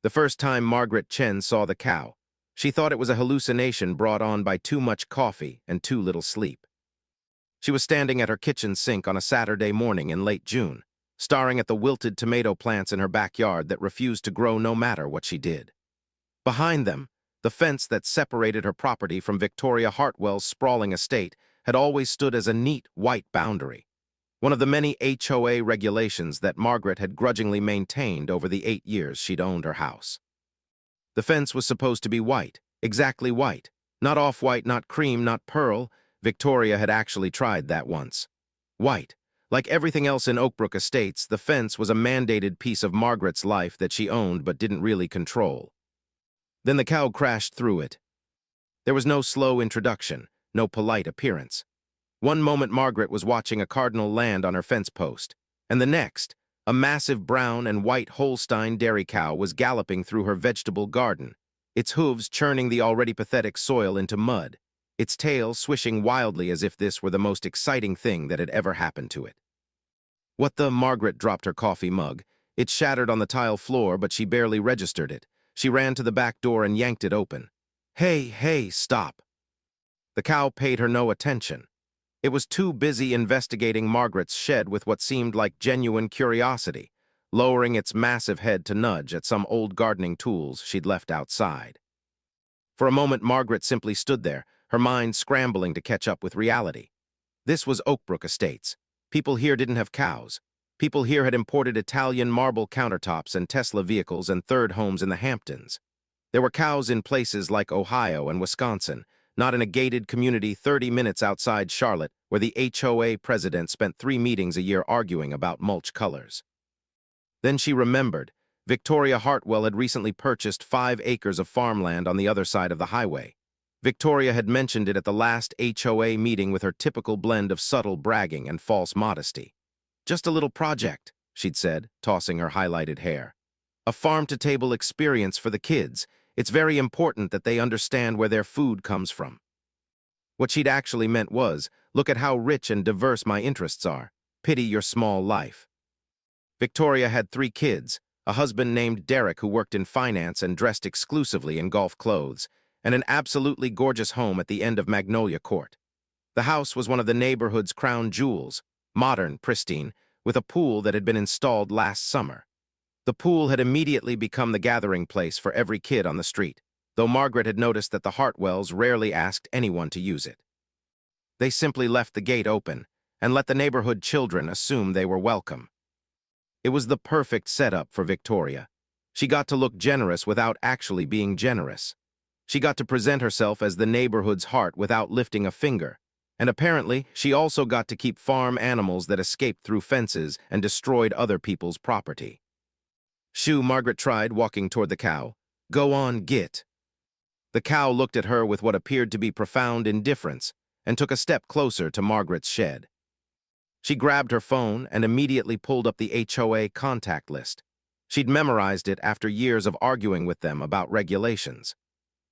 The first time Margaret Chen saw the cow, she thought it was a hallucination brought on by too much coffee and too little sleep. She was standing at her kitchen sink on a Saturday morning in late June, staring at the wilted tomato plants in her backyard that refused to grow no matter what she did. Behind them, the fence that separated her property from Victoria Hartwell's sprawling estate had always stood as a neat, white boundary, one of the many HOA regulations that Margaret had grudgingly maintained over the 8 years she'd owned her house. The fence was supposed to be white, exactly white, not off-white, not cream, not pearl. Victoria had actually tried that once. White. Like everything else in Oakbrook Estates, the fence was a mandated piece of Margaret's life that she owned but didn't really control. Then the cow crashed through it. There was no slow introduction, no polite appearance. One moment Margaret was watching a cardinal land on her fence post, and the next, a massive brown and white Holstein dairy cow was galloping through her vegetable garden, its hooves churning the already pathetic soil into mud, its tail swishing wildly as if this were the most exciting thing that had ever happened to it. What the? Margaret dropped her coffee mug. It shattered on the tile floor, but she barely registered it. She ran to the back door and yanked it open. Hey, stop. The cow paid her no attention. It was too busy investigating Margaret's shed with what seemed like genuine curiosity, lowering its massive head to nudge at some old gardening tools she'd left outside. For a moment, Margaret simply stood there, her mind scrambling to catch up with reality. This was Oakbrook Estates. People here didn't have cows. People here had imported Italian marble countertops and Tesla vehicles and third homes in the Hamptons. There were cows in places like Ohio and Wisconsin, not in a gated community 30 minutes outside Charlotte, where the HOA president spent 3 meetings a year arguing about mulch colors. Then she remembered. Victoria Hartwell had recently purchased 5 acres of farmland on the other side of the highway. Victoria had mentioned it at the last HOA meeting with her typical blend of subtle bragging and false modesty. Just a little project, she'd said, tossing her highlighted hair. A farm-to-table experience for the kids. It's very important that they understand where their food comes from. What she'd actually meant was, look at how rich and diverse my interests are. Pity your small life. Victoria had 3 kids, a husband named Derek who worked in finance and dressed exclusively in golf clothes, and an absolutely gorgeous home at the end of Magnolia Court. The house was one of the neighborhood's crown jewels, modern, pristine, with a pool that had been installed last summer. The pool had immediately become the gathering place for every kid on the street, though Margaret had noticed that the Hartwells rarely asked anyone to use it. They simply left the gate open and let the neighborhood children assume they were welcome. It was the perfect setup for Victoria. She got to look generous without actually being generous. She got to present herself as the neighborhood's heart without lifting a finger. And apparently, she also got to keep farm animals that escaped through fences and destroyed other people's property. Shoo, Margaret tried, walking toward the cow. Go on, git. The cow looked at her with what appeared to be profound indifference and took a step closer to Margaret's shed. She grabbed her phone and immediately pulled up the HOA contact list. She'd memorized it after years of arguing with them about regulations.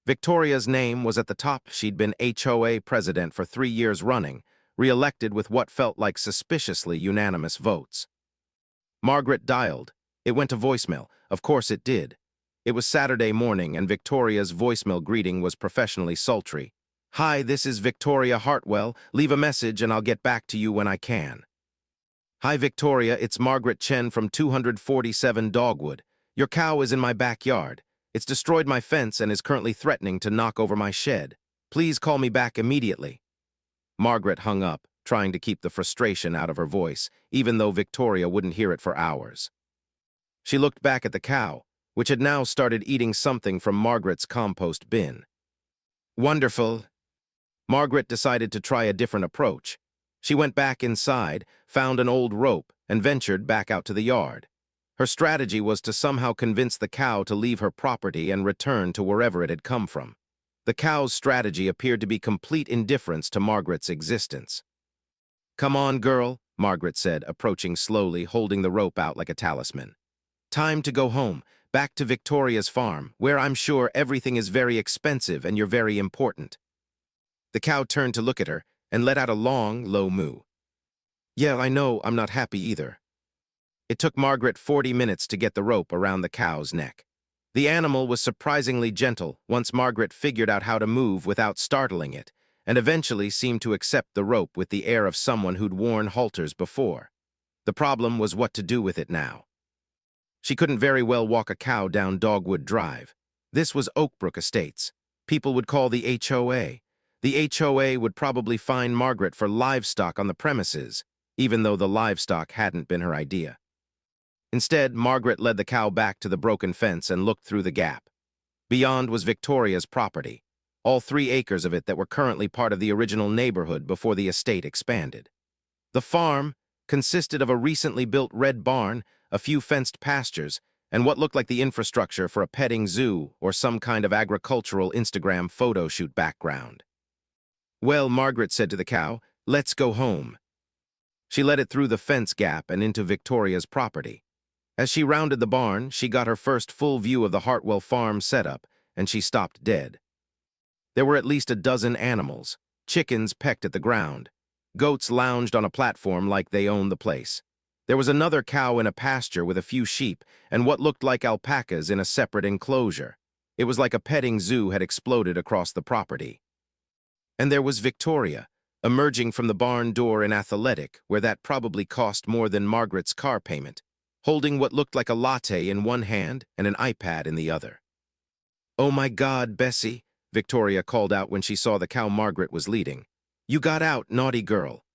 Victoria's name was at the top. She'd been HOA president for 3 years running, re-elected with what felt like suspiciously unanimous votes. Margaret dialed. It went to voicemail. Of course it did. It was Saturday morning, and Victoria's voicemail greeting was professionally sultry. Hi, this is Victoria Hartwell. Leave a message and I'll get back to you when I can. Hi, Victoria. It's Margaret Chen from 247 Dogwood. Your cow is in my backyard. It's destroyed my fence and is currently threatening to knock over my shed. Please call me back immediately. Margaret hung up, trying to keep the frustration out of her voice, even though Victoria wouldn't hear it for hours. She looked back at the cow, which had now started eating something from Margaret's compost bin. Wonderful. Margaret decided to try a different approach. She went back inside, found an old rope, and ventured back out to the yard. Her strategy was to somehow convince the cow to leave her property and return to wherever it had come from. The cow's strategy appeared to be complete indifference to Margaret's existence. Come on, girl, Margaret said, approaching slowly, holding the rope out like a talisman. Time to go home, back to Victoria's farm, where I'm sure everything is very expensive and you're very important. The cow turned to look at her and let out a long, low moo. Yeah, I know, I'm not happy either. It took Margaret 40 minutes to get the rope around the cow's neck. The animal was surprisingly gentle once Margaret figured out how to move without startling it, and eventually seemed to accept the rope with the air of someone who'd worn halters before. The problem was what to do with it now. She couldn't very well walk a cow down Dogwood Drive. This was Oakbrook Estates. People would call the HOA. The HOA would probably fine Margaret for livestock on the premises, even though the livestock hadn't been her idea. Instead, Margaret led the cow back to the broken fence and looked through the gap. Beyond was Victoria's property, all 3 acres of it that were currently part of the original neighborhood before the estate expanded. The farm consisted of a recently built red barn, a few fenced pastures, and what looked like the infrastructure for a petting zoo or some kind of agricultural Instagram photo shoot background. "Well," Margaret said to the cow, "let's go home." She led it through the fence gap and into Victoria's property. As she rounded the barn, she got her first full view of the Hartwell farm setup, and she stopped dead. There were at least a dozen animals. Chickens pecked at the ground. Goats lounged on a platform like they owned the place. There was another cow in a pasture with a few sheep and what looked like alpacas in a separate enclosure. It was like a petting zoo had exploded across the property. And there was Victoria, emerging from the barn door in athletic, where that probably cost more than Margaret's car payment, holding what looked like a latte in one hand and an iPad in the other. "Oh my God, Bessie," Victoria called out when she saw the cow Margaret was leading. "You got out, naughty girl."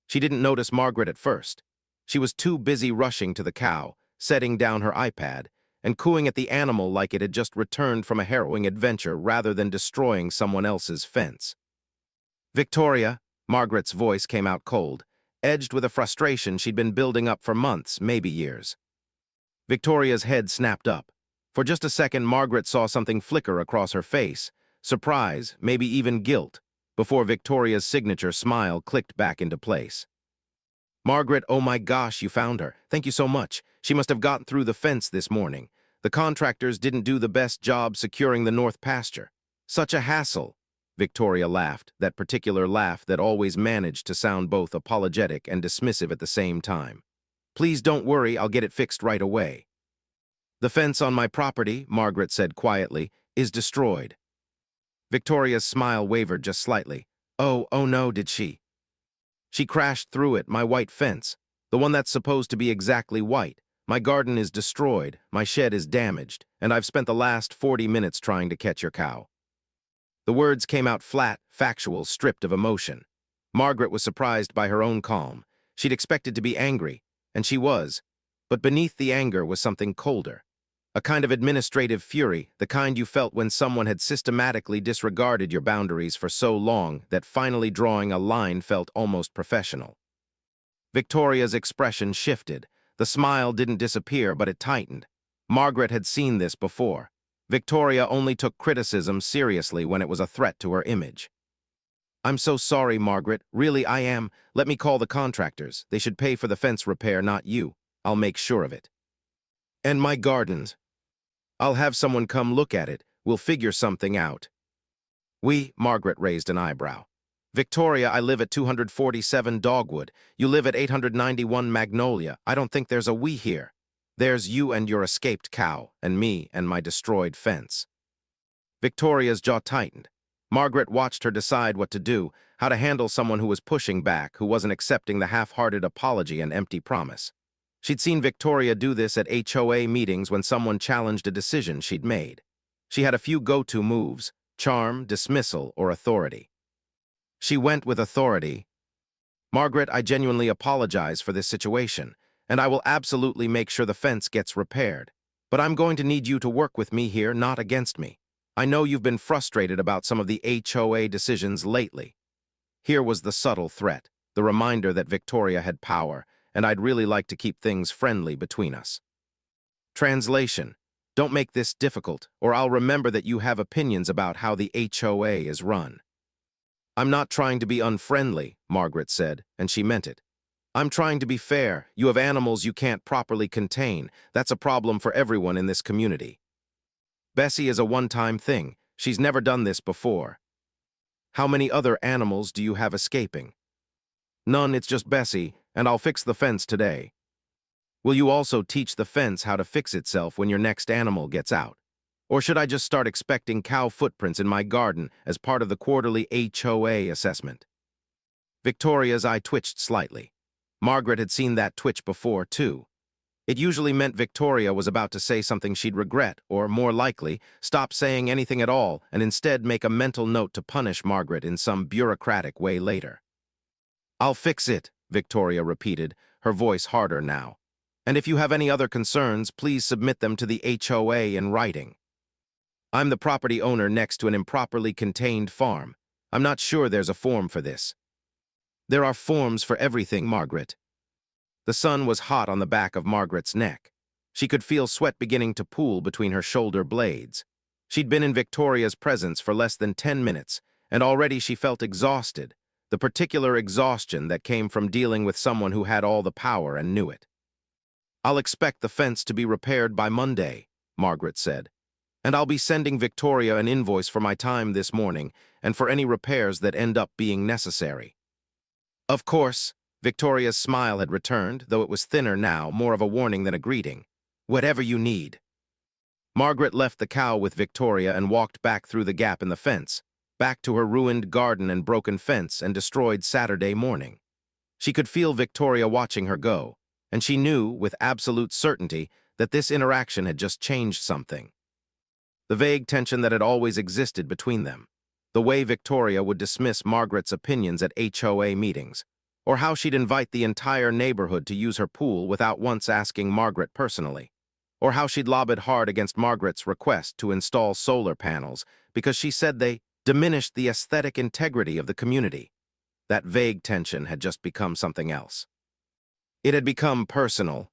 She didn't notice Margaret at first. She was too busy rushing to the cow, setting down her iPad, and cooing at the animal like it had just returned from a harrowing adventure rather than destroying someone else's fence. "Victoria," Margaret's voice came out cold, edged with a frustration she'd been building up for months, maybe years. Victoria's head snapped up. For just a second, Margaret saw something flicker across her face, surprise, maybe even guilt, before Victoria's signature smile clicked back into place. "Margaret, oh my gosh, you found her. Thank you so much. She must have gotten through the fence this morning. The contractors didn't do the best job securing the north pasture. Such a hassle." Victoria laughed, that particular laugh that always managed to sound both apologetic and dismissive at the same time. "Please don't worry, I'll get it fixed right away." "The fence on my property," Margaret said quietly, "is destroyed." Victoria's smile wavered just slightly. Oh no, did she? "She crashed through it, my white fence. The one that's supposed to be exactly white. My garden is destroyed, my shed is damaged, and I've spent the last 40 minutes trying to catch your cow." The words came out flat, factual, stripped of emotion. Margaret was surprised by her own calm. She'd expected to be angry, and she was. But beneath the anger was something colder. A kind of administrative fury, the kind you felt when someone had systematically disregarded your boundaries for so long that finally drawing a line felt almost professional. Victoria's expression shifted. The smile didn't disappear, but it tightened. Margaret had seen this before. Victoria only took criticism seriously when it was a threat to her image. "I'm so sorry, Margaret. Really, I am. Let me call the contractors. They should pay for the fence repair, not you. I'll make sure of it. And my gardens. I'll have someone come look at it. We'll figure something out." Margaret raised an eyebrow. "Victoria, I live at 247 Dogwood. You live at 891 Magnolia. I don't think there's a we here. There's you and your escaped cow, and me and my destroyed fence." Victoria's jaw tightened. Margaret watched her decide what to do, how to handle someone who was pushing back, who wasn't accepting the half-hearted apology and empty promise. She'd seen Victoria do this at HOA meetings when someone challenged a decision she'd made. She had a few go-to moves: charm, dismissal, or authority. She went with authority. "Margaret, I genuinely apologize for this situation, and I will absolutely make sure the fence gets repaired. But I'm going to need you to work with me here, not against me. I know you've been frustrated about some of the HOA decisions lately." Here was the subtle threat, the reminder that Victoria had power, and I'd really like to keep things friendly between us. Translation: "Don't make this difficult, or I'll remember that you have opinions about how the HOA is run." "I'm not trying to be unfriendly," Margaret said, and she meant it. "I'm trying to be fair. You have animals you can't properly contain. That's a problem for everyone in this community. Bessie is a one-time thing. She's never done this before. How many other animals do you have escaping?" "None, it's just Bessie, and I'll fix the fence today." Will you also teach the fence how to fix itself when your next animal gets out? Or should I just start expecting cow footprints in my garden as part of the quarterly HOA assessment? Victoria's eye twitched slightly. Margaret had seen that twitch before, too. It usually meant Victoria was about to say something she'd regret, or more likely, stop saying anything at all and instead make a mental note to punish Margaret in some bureaucratic way later. "I'll fix it," Victoria repeated, her voice harder now. "And if you have any other concerns, please submit them to the HOA in writing. I'm the property owner next to an improperly contained farm. I'm not sure there's a form for this." "There are forms for everything, Margaret." The sun was hot on the back of Margaret's neck. She could feel sweat beginning to pool between her shoulder blades. She'd been in Victoria's presence for less than 10 minutes, and already she felt exhausted, the particular exhaustion that came from dealing with someone who had all the power and knew it. "I'll expect the fence to be repaired by Monday," Margaret said. "And I'll be sending Victoria an invoice for my time this morning and for any repairs that end up being necessary." "Of course." Victoria's smile had returned, though it was thinner now, more of a warning than a greeting. "Whatever you need." Margaret left the cow with Victoria and walked back through the gap in the fence, back to her ruined garden and broken fence and destroyed Saturday morning. She could feel Victoria watching her go, and she knew, with absolute certainty, that this interaction had just changed something. The vague tension that had always existed between them, the way Victoria would dismiss Margaret's opinions at HOA meetings, or how she'd invite the entire neighborhood to use her pool without once asking Margaret personally, or how she'd lobbied hard against Margaret's request to install solar panels because she said they diminished the aesthetic integrity of the community. That vague tension had just become something else. It had become personal.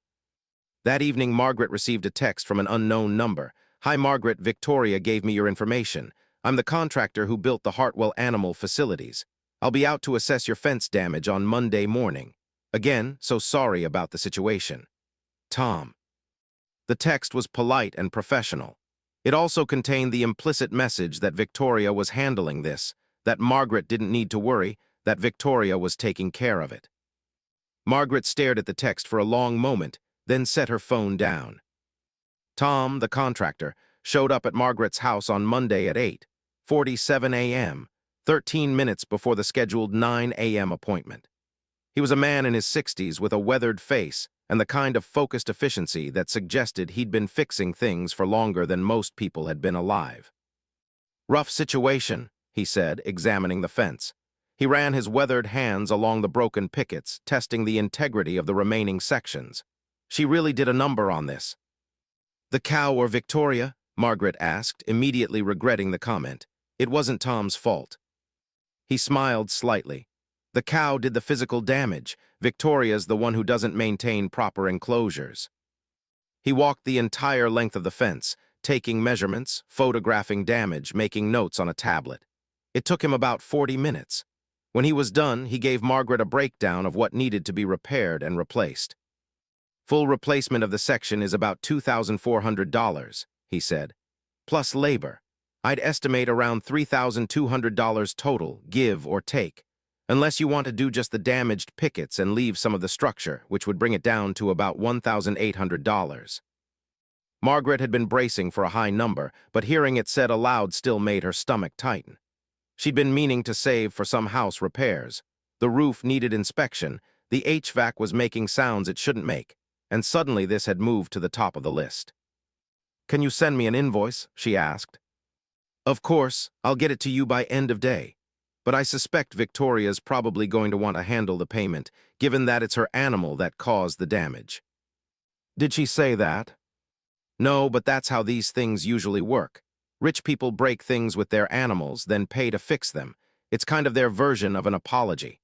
That evening, Margaret received a text from an unknown number. "Hi, Margaret, Victoria gave me your information. I'm the contractor who built the Hartwell Animal Facilities. I'll be out to assess your fence damage on Monday morning. Again, so sorry about the situation. Tom." The text was polite and professional. It also contained the implicit message that Victoria was handling this, that Margaret didn't need to worry, that Victoria was taking care of it. Margaret stared at the text for a long moment, then set her phone down. Tom, the contractor, showed up at Margaret's house on Monday at 8:47 a.m., 13 minutes before the scheduled 9 a.m. appointment. He was a man in his 60s with a weathered face and the kind of focused efficiency that suggested he'd been fixing things for longer than most people had been alive. "Rough situation," he said, examining the fence. He ran his weathered hands along the broken pickets, testing the integrity of the remaining sections. "She really did a number on this." "The cow or Victoria?" Margaret asked, immediately regretting the comment. It wasn't Tom's fault. He smiled slightly. "The cow did the physical damage. Victoria's the one who doesn't maintain proper enclosures." He walked the entire length of the fence, taking measurements, photographing damage, making notes on a tablet. It took him about 40 minutes. When he was done, he gave Margaret a breakdown of what needed to be repaired and replaced. "Full replacement of the section is about $2,400, he said, "plus labor. I'd estimate around $3,200 total, give or take, unless you want to do just the damaged pickets and leave some of the structure, which would bring it down to about $1,800. Margaret had been bracing for a high number, but hearing it said aloud still made her stomach tighten. She'd been meaning to save for some house repairs. The roof needed inspection, the HVAC was making sounds it shouldn't make, and suddenly this had moved to the top of the list. "Can you send me an invoice?" she asked. "Of course, I'll get it to you by end of day. But I suspect Victoria's probably going to want to handle the payment, given that it's her animal that caused the damage." "Did she say that?" "No, but that's how these things usually work. Rich people break things with their animals, then pay to fix them. It's kind of their version of an apology."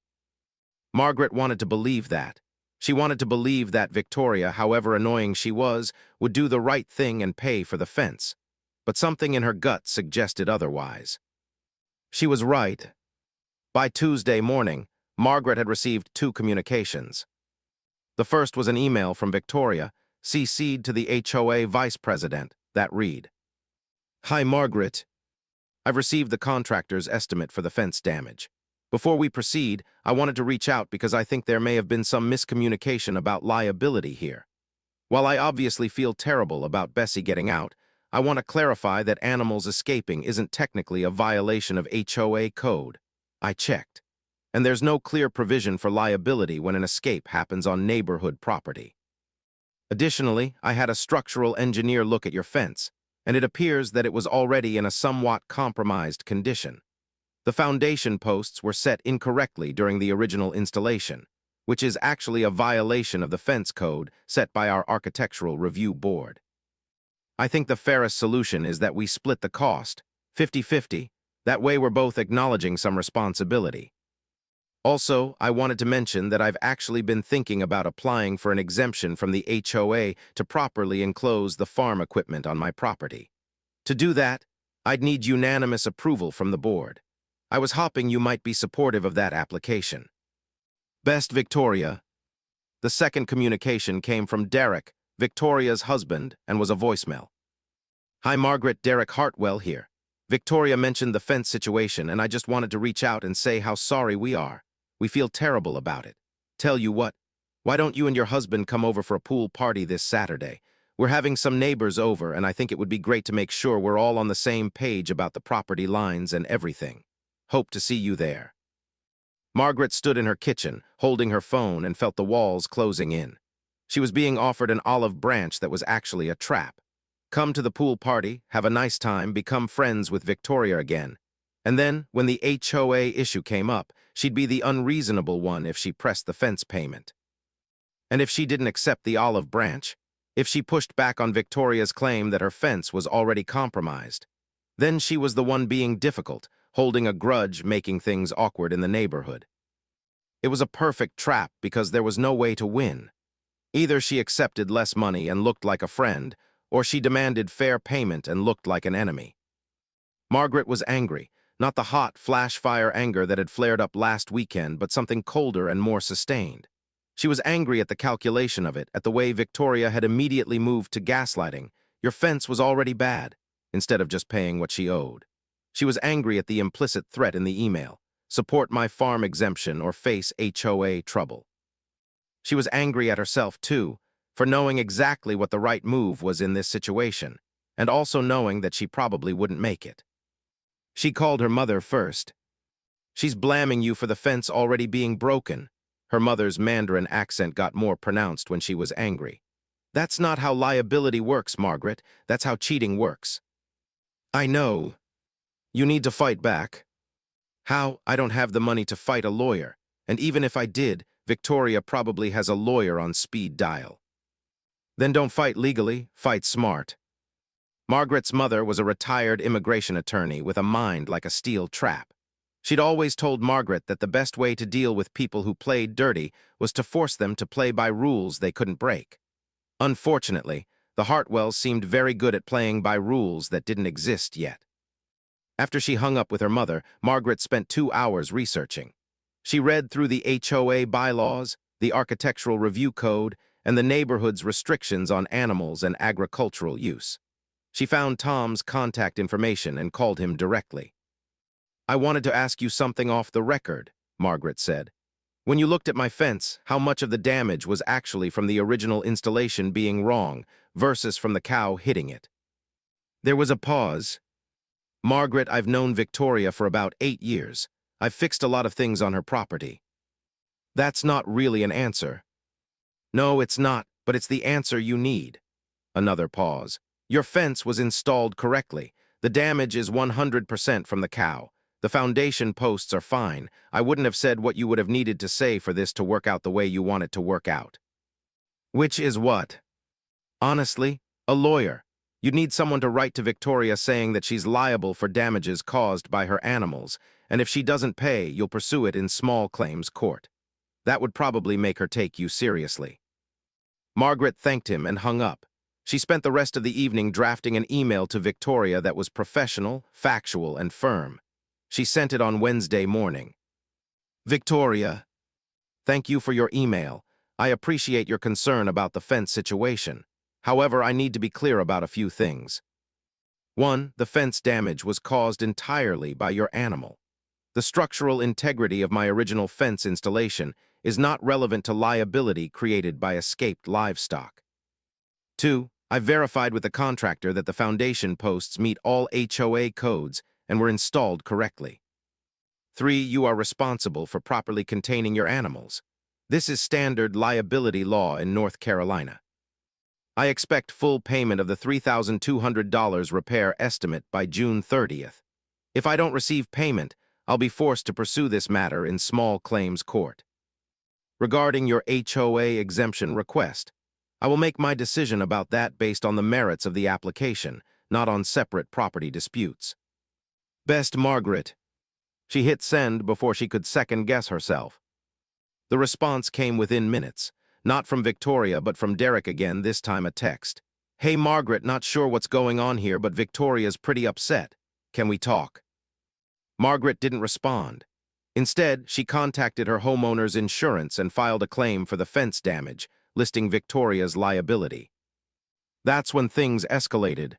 Margaret wanted to believe that. She wanted to believe that Victoria, however annoying she was, would do the right thing and pay for the fence. But something in her gut suggested otherwise. She was right. By Tuesday morning, Margaret had received 2 communications. The first was an email from Victoria, CC'd to the HOA vice president, that read, "Hi, Margaret. I've received the contractor's estimate for the fence damage. Before we proceed, I wanted to reach out because I think there may have been some miscommunication about liability here. While I obviously feel terrible about Bessie getting out, I want to clarify that animals escaping isn't technically a violation of HOA code. I checked. And there's no clear provision for liability when an escape happens on neighborhood property. Additionally, I had a structural engineer look at your fence, and it appears that it was already in a somewhat compromised condition. The foundation posts were set incorrectly during the original installation, which is actually a violation of the fence code set by our architectural review board. I think the fairest solution is that we split the cost, 50-50. That way we're both acknowledging some responsibility. Also, I wanted to mention that I've actually been thinking about applying for an exemption from the HOA to properly enclose the farm equipment on my property. To do that, I'd need unanimous approval from the board. I was hoping you might be supportive of that application. Best, Victoria. The second communication came from Derek, Victoria's husband, and was a voicemail. Hi Margaret, Derek Hartwell here. Victoria mentioned the fence situation, and I just wanted to reach out and say how sorry we are. We feel terrible about it. Tell you what, why don't you and your husband come over for a pool party this Saturday? We're having some neighbors over, and I think it would be great to make sure we're all on the same page about the property lines and everything. Hope to see you there. Margaret stood in her kitchen, holding her phone, and felt the walls closing in. She was being offered an olive branch that was actually a trap. Come to the pool party, have a nice time, become friends with Victoria again. And then, when the HOA issue came up, she'd be the unreasonable one if she pressed the fence payment. And if she didn't accept the olive branch, if she pushed back on Victoria's claim that her fence was already compromised, then she was the one being difficult, holding a grudge, making things awkward in the neighborhood. It was a perfect trap because there was no way to win. Either she accepted less money and looked like a friend, or she demanded fair payment and looked like an enemy. Margaret was angry, not the hot, flash-fire anger that had flared up last weekend, but something colder and more sustained. She was angry at the calculation of it, at the way Victoria had immediately moved to gaslighting. Your fence was already bad, instead of just paying what she owed. She was angry at the implicit threat in the email, support my farm exemption or face HOA trouble. She was angry at herself, too, for knowing exactly what the right move was in this situation, and also knowing that she probably wouldn't make it. She called her mother first. She's blaming you for the fence already being broken. Her mother's Mandarin accent got more pronounced when she was angry. That's not how liability works, Margaret. That's how cheating works. I know. You need to fight back. How? I don't have the money to fight a lawyer. And even if I did, Victoria probably has a lawyer on speed dial. Then don't fight legally, fight smart. Margaret's mother was a retired immigration attorney with a mind like a steel trap. She'd always told Margaret that the best way to deal with people who played dirty was to force them to play by rules they couldn't break. Unfortunately, the Hartwells seemed very good at playing by rules that didn't exist yet. After she hung up with her mother, Margaret spent 2 hours researching. She read through the HOA bylaws, the architectural review code, and the neighborhood's restrictions on animals and agricultural use. She found Tom's contact information and called him directly. I wanted to ask you something off the record, Margaret said. When you looked at my fence, how much of the damage was actually from the original installation being wrong versus from the cow hitting it? There was a pause. Margaret, I've known Victoria for about 8 years. I've fixed a lot of things on her property. That's not really an answer. No, it's not, but it's the answer you need. Another pause. Your fence was installed correctly. The damage is 100% from the cow. The foundation posts are fine. I wouldn't have said what you would have needed to say for this to work out the way you want it to work out. Which is what? Honestly, a lawyer. You'd need someone to write to Victoria saying that she's liable for damages caused by her animals, and if she doesn't pay, you'll pursue it in small claims court. That would probably make her take you seriously. Margaret thanked him and hung up. She spent the rest of the evening drafting an email to Victoria that was professional, factual, and firm. She sent it on Wednesday morning. Victoria, thank you for your email. I appreciate your concern about the fence situation. However, I need to be clear about a few things. 1. The fence damage was caused entirely by your animal. The structural integrity of my original fence installation is not relevant to liability created by escaped livestock. 2. I've verified with the contractor that the foundation posts meet all HOA codes and were installed correctly. 3. You are responsible for properly containing your animals. This is standard liability law in North Carolina. I expect full payment of the $3,200 repair estimate by June 30th. If I don't receive payment, I'll be forced to pursue this matter in small claims court. Regarding your HOA exemption request, I will make my decision about that based on the merits of the application, not on separate property disputes. Best, Margaret. She hit send before she could second-guess herself. The response came within minutes, not from Victoria but from Derek again, this time a text. Hey Margaret, not sure what's going on here, but Victoria's pretty upset. Can we talk? Margaret didn't respond. Instead, she contacted her homeowner's insurance and filed a claim for the fence damage, listing Victoria's liability. That's when things escalated.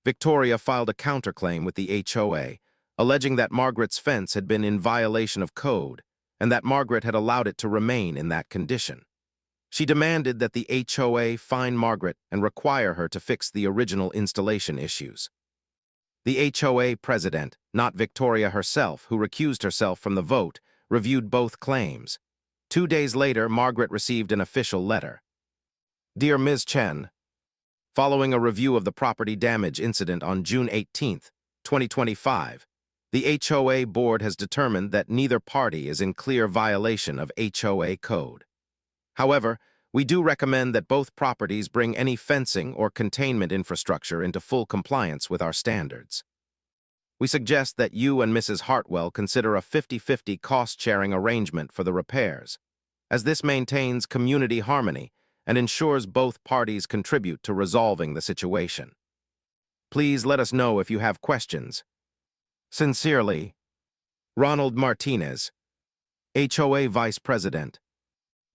Victoria filed a counterclaim with the HOA, alleging that Margaret's fence had been in violation of code and that Margaret had allowed it to remain in that condition. She demanded that the HOA fine Margaret and require her to fix the original installation issues. The HOA president, not Victoria herself, who recused herself from the vote, reviewed both claims. 2 days later, Margaret received an official letter. Dear Ms. Chen, following a review of the property damage incident on June 18, 2025, the HOA board has determined that neither party is in clear violation of HOA code. However, we do recommend that both properties bring any fencing or containment infrastructure into full compliance with our standards. We suggest that you and Mrs. Hartwell consider a 50-50 cost-sharing arrangement for the repairs, as this maintains community harmony and ensures both parties contribute to resolving the situation. Please let us know if you have questions. Sincerely, Ronald Martinez, HOA Vice President.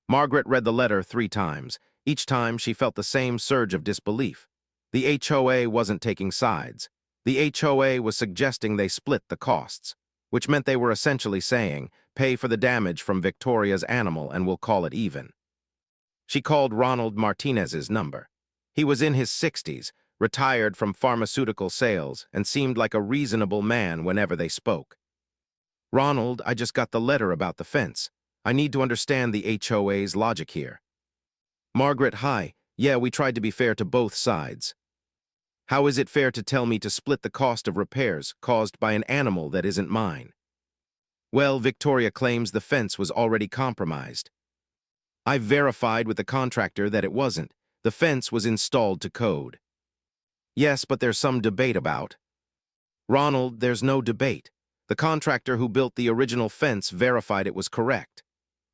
Margaret read the letter 3 times. Each time she felt the same surge of disbelief. The HOA wasn't taking sides. The HOA was suggesting they split the costs, which meant they were essentially saying, pay for the damage from Victoria's animal and we'll call it even. She called Ronald Martinez's number. He was in his 60s, retired from pharmaceutical sales, and seemed like a reasonable man whenever they spoke. Ronald, I just got the letter about the fence. I need to understand the HOA's logic here. Margaret, hi. Yeah, we tried to be fair to both sides. How is it fair to tell me to split the cost of repairs caused by an animal that isn't mine? Well, Victoria claims the fence was already compromised. I've verified with the contractor that it wasn't. The fence was installed to code. Yes, but there's some debate about. Ronald, there's no debate. The contractor who built the original fence verified it was correct.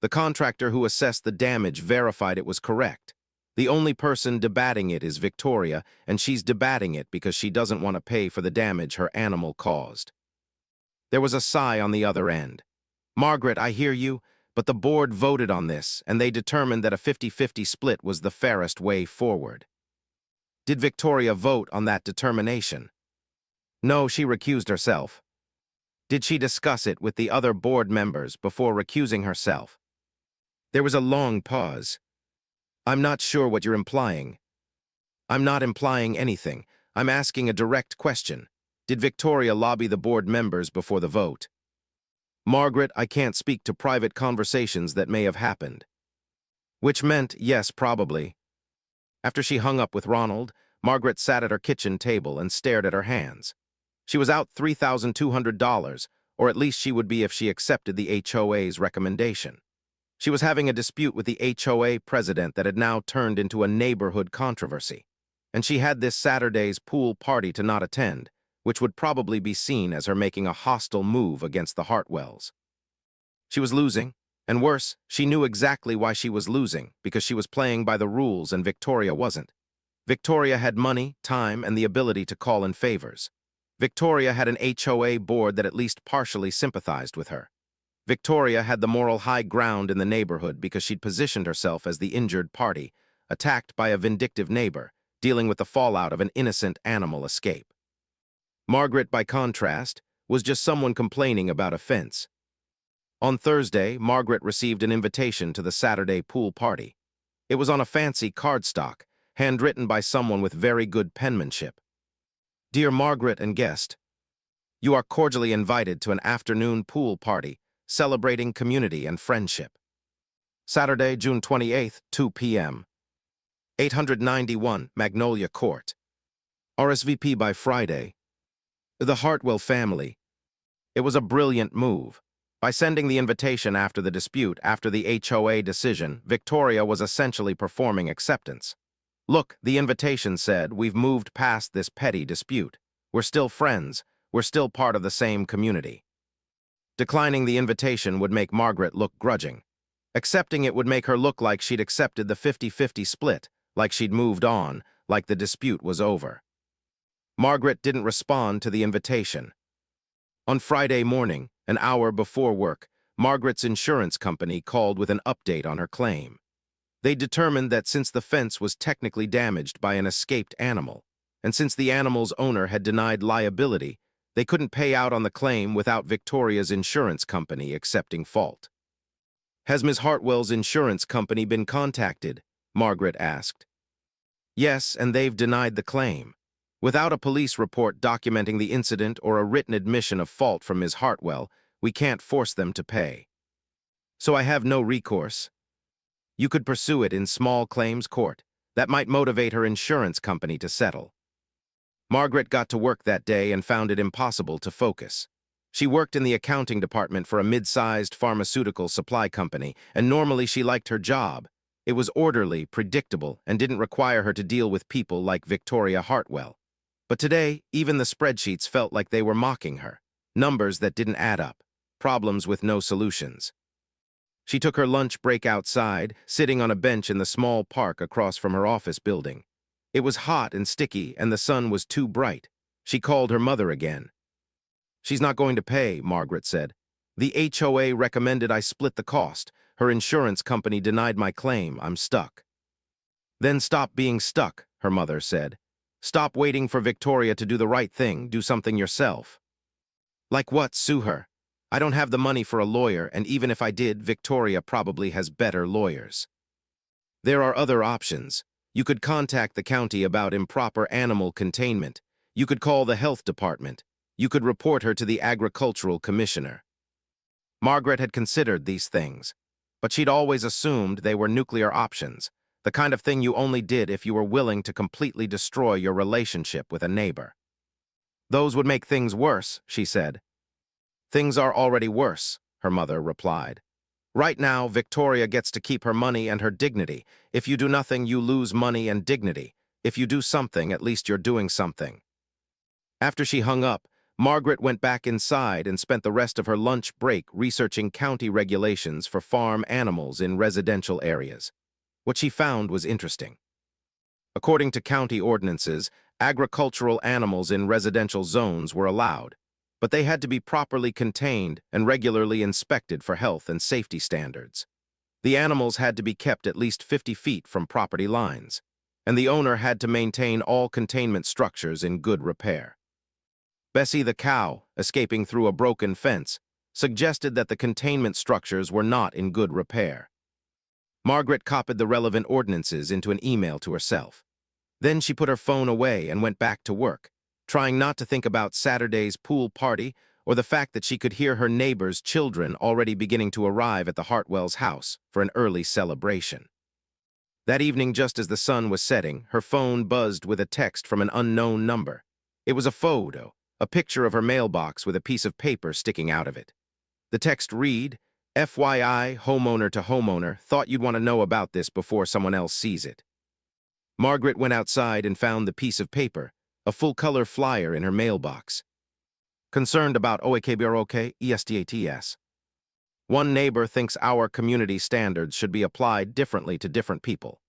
The contractor who assessed the damage verified it was correct. The only person debating it is Victoria, and she's debating it because she doesn't want to pay for the damage her animal caused. There was a sigh on the other end. Margaret, I hear you, but the board voted on this, and they determined that a 50-50 split was the fairest way forward. Did Victoria vote on that determination? No, she recused herself. Did she discuss it with the other board members before recusing herself? There was a long pause. I'm not sure what you're implying. I'm not implying anything. I'm asking a direct question. Did Victoria lobby the board members before the vote? Margaret, I can't speak to private conversations that may have happened. Which meant, yes, probably. After she hung up with Ronald, Margaret sat at her kitchen table and stared at her hands. She was out $3,200, or at least she would be if she accepted the HOA's recommendation. She was having a dispute with the HOA president that had now turned into a neighborhood controversy, and she had this Saturday's pool party to not attend, which would probably be seen as her making a hostile move against the Hartwells. She was losing, and worse, she knew exactly why she was losing, because she was playing by the rules and Victoria wasn't. Victoria had money, time, and the ability to call in favors. Victoria had an HOA board that at least partially sympathized with her. Victoria had the moral high ground in the neighborhood because she'd positioned herself as the injured party, attacked by a vindictive neighbor, dealing with the fallout of an innocent animal escape. Margaret, by contrast, was just someone complaining about a fence. On Thursday, Margaret received an invitation to the Saturday pool party. It was on a fancy cardstock, handwritten by someone with very good penmanship. Dear Margaret and guest, you are cordially invited to an afternoon pool party celebrating community and friendship. Saturday, June 28th, 2 p.m. 891 Magnolia Court. RSVP by Friday. The Hartwell family. It was a brilliant move. By sending the invitation after the dispute, after the HOA decision, Victoria was essentially performing acceptance. Look, the invitation said, we've moved past this petty dispute. We're still friends. We're still part of the same community. Declining the invitation would make Margaret look grudging. Accepting it would make her look like she'd accepted the 50-50 split, like she'd moved on, like the dispute was over. Margaret didn't respond to the invitation. On Friday morning, an hour before work, Margaret's insurance company called with an update on her claim. They determined that since the fence was technically damaged by an escaped animal, and since the animal's owner had denied liability, they couldn't pay out on the claim without Victoria's insurance company accepting fault. Has Ms. Hartwell's insurance company been contacted? Margaret asked. Yes, and they've denied the claim. Without a police report documenting the incident or a written admission of fault from Ms. Hartwell, we can't force them to pay. So I have no recourse. You could pursue it in small claims court. That might motivate her insurance company to settle. Margaret got to work that day and found it impossible to focus. She worked in the accounting department for a mid-sized pharmaceutical supply company, and normally she liked her job. It was orderly, predictable, and didn't require her to deal with people like Victoria Hartwell. But today, even the spreadsheets felt like they were mocking her. Numbers that didn't add up. Problems with no solutions. She took her lunch break outside, sitting on a bench in the small park across from her office building. It was hot and sticky, and the sun was too bright. She called her mother again. She's not going to pay, Margaret said. The HOA recommended I split the cost. Her insurance company denied my claim. I'm stuck. Then stop being stuck, her mother said. Stop waiting for Victoria to do the right thing. Do something yourself. Like what? Sue her. I don't have the money for a lawyer, and even if I did, Victoria probably has better lawyers. There are other options. You could contact the county about improper animal containment. You could call the health department. You could report her to the agricultural commissioner. Margaret had considered these things, but she'd always assumed they were nuclear options, the kind of thing you only did if you were willing to completely destroy your relationship with a neighbor. Those would make things worse, she said. Things are already worse, her mother replied. Right now, Victoria gets to keep her money and her dignity. If you do nothing, you lose money and dignity. If you do something, at least you're doing something. After she hung up, Margaret went back inside and spent the rest of her lunch break researching county regulations for farm animals in residential areas. What she found was interesting. According to county ordinances, agricultural animals in residential zones were allowed, but they had to be properly contained and regularly inspected for health and safety standards. The animals had to be kept at least 50 feet from property lines, and the owner had to maintain all containment structures in good repair. Bessie the cow, escaping through a broken fence, suggested that the containment structures were not in good repair. Margaret copied the relevant ordinances into an email to herself. Then she put her phone away and went back to work, trying not to think about Saturday's pool party or the fact that she could hear her neighbor's children already beginning to arrive at the Hartwells' house for an early celebration. That evening, just as the sun was setting, her phone buzzed with a text from an unknown number. It was a photo, a picture of her mailbox with a piece of paper sticking out of it. The text read, FYI, homeowner to homeowner, thought you'd want to know about this before someone else sees it. Margaret went outside and found the piece of paper, a full-color flyer in her mailbox. Concerned about OAKBROK ESTATS. One neighbor thinks our community standards should be applied differently to different people.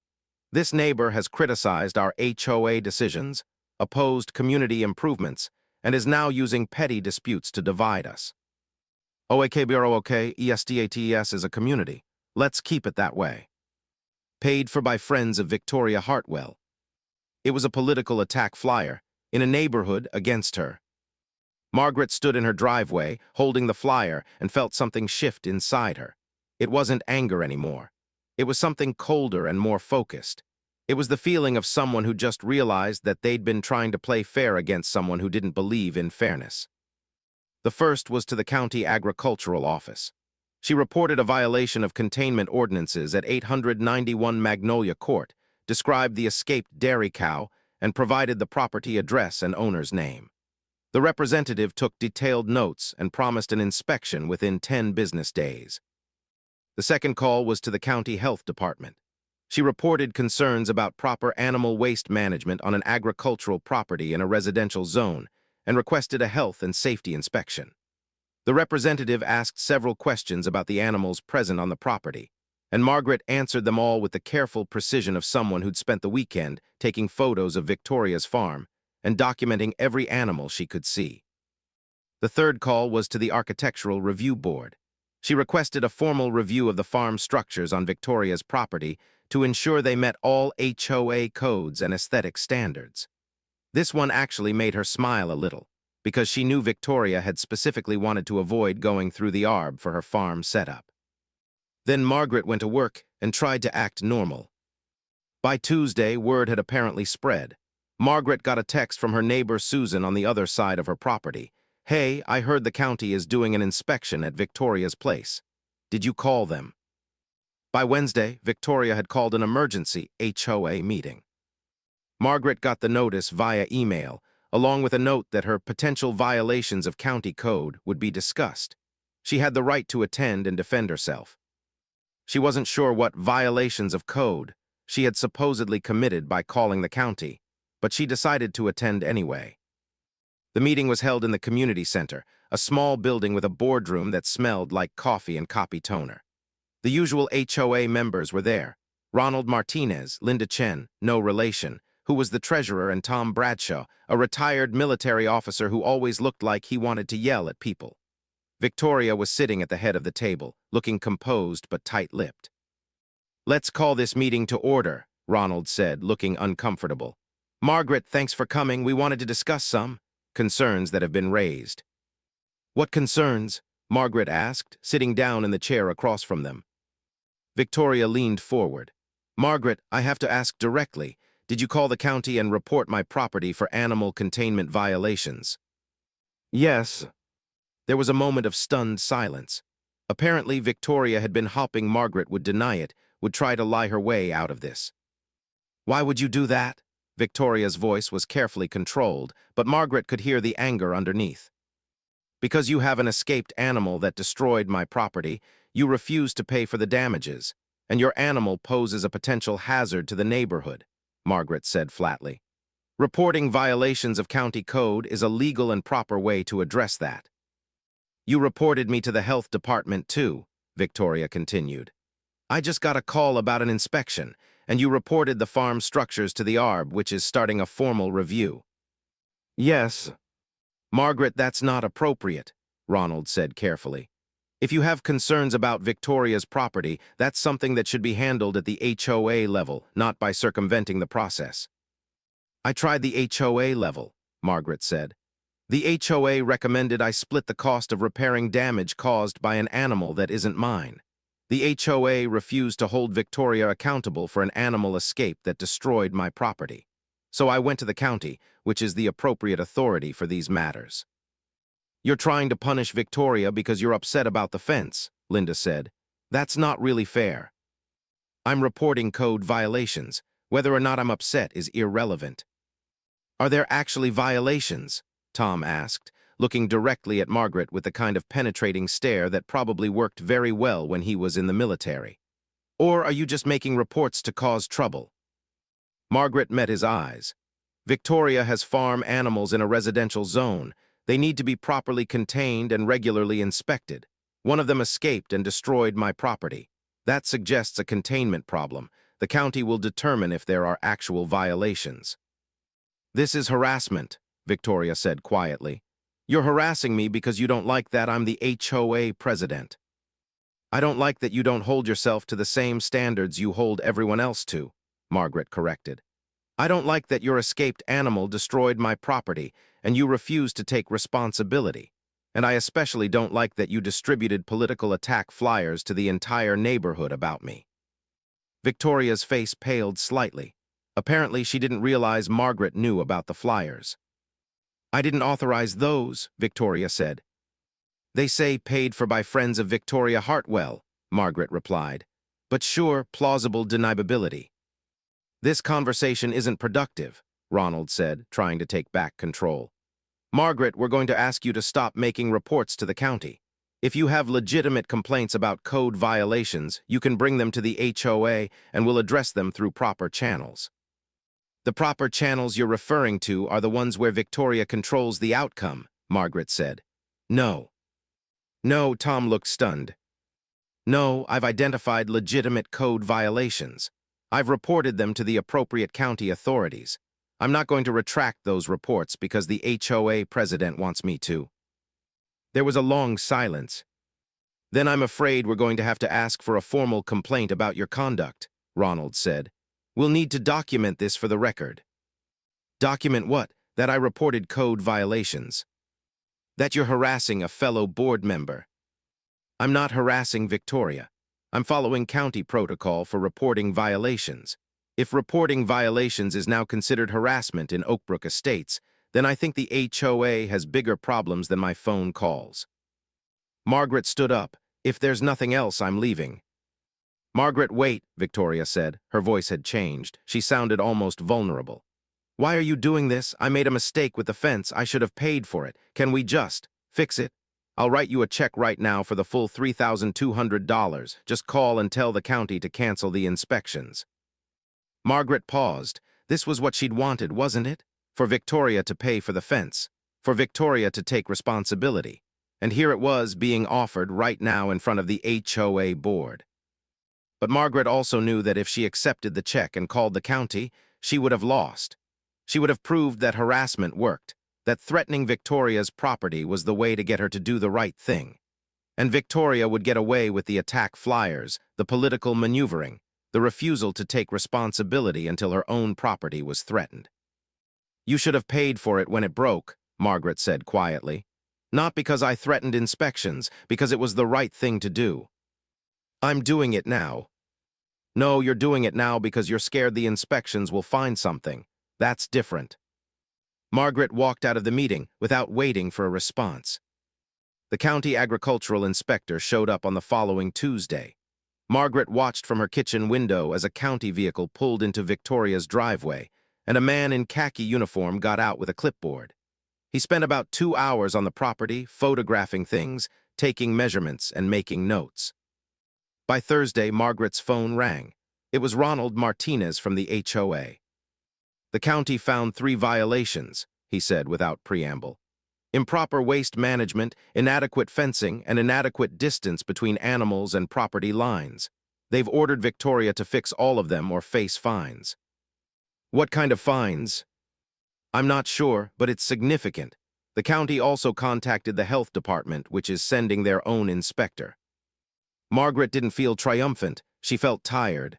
This neighbor has criticized our HOA decisions, opposed community improvements, and is now using petty disputes to divide us. OAKBROK ESTATS is a community. Let's keep it that way. Paid for by friends of Victoria Hartwell. It was a political attack flyer, in a neighborhood against her. Margaret stood in her driveway, holding the flyer, and felt something shift inside her. It wasn't anger anymore. It was something colder and more focused. It was the feeling of someone who just realized that they'd been trying to play fair against someone who didn't believe in fairness. The first was to the county agricultural office. She reported a violation of containment ordinances at 891 Magnolia Court, described the escaped dairy cow, and provided the property address and owner's name. The representative took detailed notes and promised an inspection within 10 business days. The second call was to the county health department. She reported concerns about proper animal waste management on an agricultural property in a residential zone and requested a health and safety inspection. The representative asked several questions about the animals present on the property, and Margaret answered them all with the careful precision of someone who'd spent the weekend taking photos of Victoria's farm and documenting every animal she could see. The third call was to the Architectural Review Board. She requested a formal review of the farm structures on Victoria's property to ensure they met all HOA codes and aesthetic standards. This one actually made her smile a little, because she knew Victoria had specifically wanted to avoid going through the ARB for her farm setup. Then Margaret went to work and tried to act normal. By Tuesday, word had apparently spread. Margaret got a text from her neighbor Susan on the other side of her property. "Hey, I heard the county is doing an inspection at Victoria's place. Did you call them?" By Wednesday, Victoria had called an emergency HOA meeting. Margaret got the notice via email, along with a note that her potential violations of county code would be discussed. She had the right to attend and defend herself. She wasn't sure what violations of code she had supposedly committed by calling the county, but she decided to attend anyway. The meeting was held in the community center, a small building with a boardroom that smelled like coffee and copy toner. The usual HOA members were there: Ronald Martinez, Linda Chen, no relation, who was the treasurer, and Tom Bradshaw, a retired military officer who always looked like he wanted to yell at people. Victoria was sitting at the head of the table, looking composed but tight-lipped. "Let's call this meeting to order," Ronald said, looking uncomfortable. "Margaret, thanks for coming. We wanted to discuss some concerns that have been raised." "What concerns?" Margaret asked, sitting down in the chair across from them. Victoria leaned forward. "Margaret, I have to ask directly. Did you call the county and report my property for animal containment violations?" "Yes." There was a moment of stunned silence. Apparently, Victoria had been hoping Margaret would deny it, would try to lie her way out of this. "Why would you do that?" Victoria's voice was carefully controlled, but Margaret could hear the anger underneath. "Because you have an escaped animal that destroyed my property, you refuse to pay for the damages, and your animal poses a potential hazard to the neighborhood," Margaret said flatly. "Reporting violations of county code is a legal and proper way to address that." "You reported me to the health department too," Victoria continued. "I just got a call about an inspection, and you reported the farm structures to the ARB, which is starting a formal review." "Yes." "Margaret, that's not appropriate," Ronald said carefully. "If you have concerns about Victoria's property, that's something that should be handled at the HOA level, not by circumventing the process." "I tried the HOA level," Margaret said. "The HOA recommended I split the cost of repairing damage caused by an animal that isn't mine. The HOA refused to hold Victoria accountable for an animal escape that destroyed my property. So I went to the county, which is the appropriate authority for these matters." "You're trying to punish Victoria because you're upset about the fence," Linda said. "That's not really fair." "I'm reporting code violations. Whether or not I'm upset is irrelevant." "Are there actually violations?" Tom asked, looking directly at Margaret with the kind of penetrating stare that probably worked very well when he was in the military. "Or are you just making reports to cause trouble?" Margaret met his eyes. "Victoria has farm animals in a residential zone. They need to be properly contained and regularly inspected. One of them escaped and destroyed my property. That suggests a containment problem. The county will determine if there are actual violations." "This is harassment," Victoria said quietly. "You're harassing me because you don't like that I'm the HOA president." "I don't like that you don't hold yourself to the same standards you hold everyone else to," Margaret corrected. "I don't like that your escaped animal destroyed my property and you refuse to take responsibility. And I especially don't like that you distributed political attack flyers to the entire neighborhood about me." Victoria's face paled slightly. Apparently, she didn't realize Margaret knew about the flyers. "I didn't authorize those," Victoria said. "They say paid for by friends of Victoria Hartwell," Margaret replied. "But sure, plausible deniability." "This conversation isn't productive," Ronald said, trying to take back control. "Margaret, we're going to ask you to stop making reports to the county. If you have legitimate complaints about code violations, you can bring them to the HOA and we'll address them through proper channels." "The proper channels you're referring to are the ones where Victoria controls the outcome," Margaret said. "No." "No," Tom looked stunned. "No, I've identified legitimate code violations. I've reported them to the appropriate county authorities. I'm not going to retract those reports because the HOA president wants me to." There was a long silence. "Then I'm afraid we're going to have to ask for a formal complaint about your conduct," Ronald said. "We'll need to document this for the record." "Document what?" "That I reported code violations. That you're harassing a fellow board member." "I'm not harassing Victoria. I'm following county protocol for reporting violations. If reporting violations is now considered harassment in Oakbrook Estates, then I think the HOA has bigger problems than my phone calls." Margaret stood up. "If there's nothing else, I'm leaving." "Margaret, wait," Victoria said. Her voice had changed. She sounded almost vulnerable. "Why are you doing this? I made a mistake with the fence. I should have paid for it. Can we just fix it? I'll write you a check right now for the full $3,200. Just call and tell the county to cancel the inspections." Margaret paused. This was what she'd wanted, wasn't it? For Victoria to pay for the fence. For Victoria to take responsibility. And here it was being offered right now in front of the HOA board. But Margaret also knew that if she accepted the check and called the county, she would have lost. She would have proved that harassment worked, that threatening Victoria's property was the way to get her to do the right thing. And Victoria would get away with the attack flyers, the political maneuvering, the refusal to take responsibility until her own property was threatened. "You should have paid for it when it broke," Margaret said quietly. "Not because I threatened inspections, because it was the right thing to do. I'm doing it now." "No, you're doing it now because you're scared the inspections will find something. That's different." Margaret walked out of the meeting without waiting for a response. The county agricultural inspector showed up on the following Tuesday. Margaret watched from her kitchen window as a county vehicle pulled into Victoria's driveway, and a man in khaki uniform got out with a clipboard. He spent about 2 hours on the property, photographing things, taking measurements, and making notes. By Thursday, Margaret's phone rang. It was Ronald Martinez from the HOA. "The county found 3 violations," he said without preamble. "Improper waste management, inadequate fencing, and inadequate distance between animals and property lines. They've ordered Victoria to fix all of them or face fines." "What kind of fines?" "I'm not sure, but it's significant. The county also contacted the health department, which is sending their own inspector." Margaret didn't feel triumphant. She felt tired.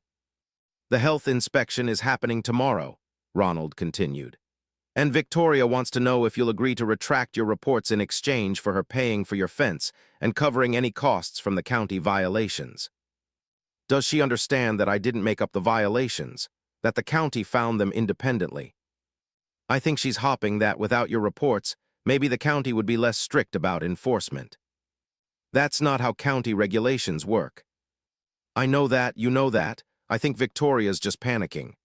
"The health inspection is happening tomorrow," Ronald continued. "And Victoria wants to know if you'll agree to retract your reports in exchange for her paying for your fence and covering any costs from the county violations. Does she understand that I didn't make up the violations, that the county found them independently? I think she's hoping that without your reports, maybe the county would be less strict about enforcement. That's not how county regulations work." "I know that, you know that. I think Victoria's just panicking."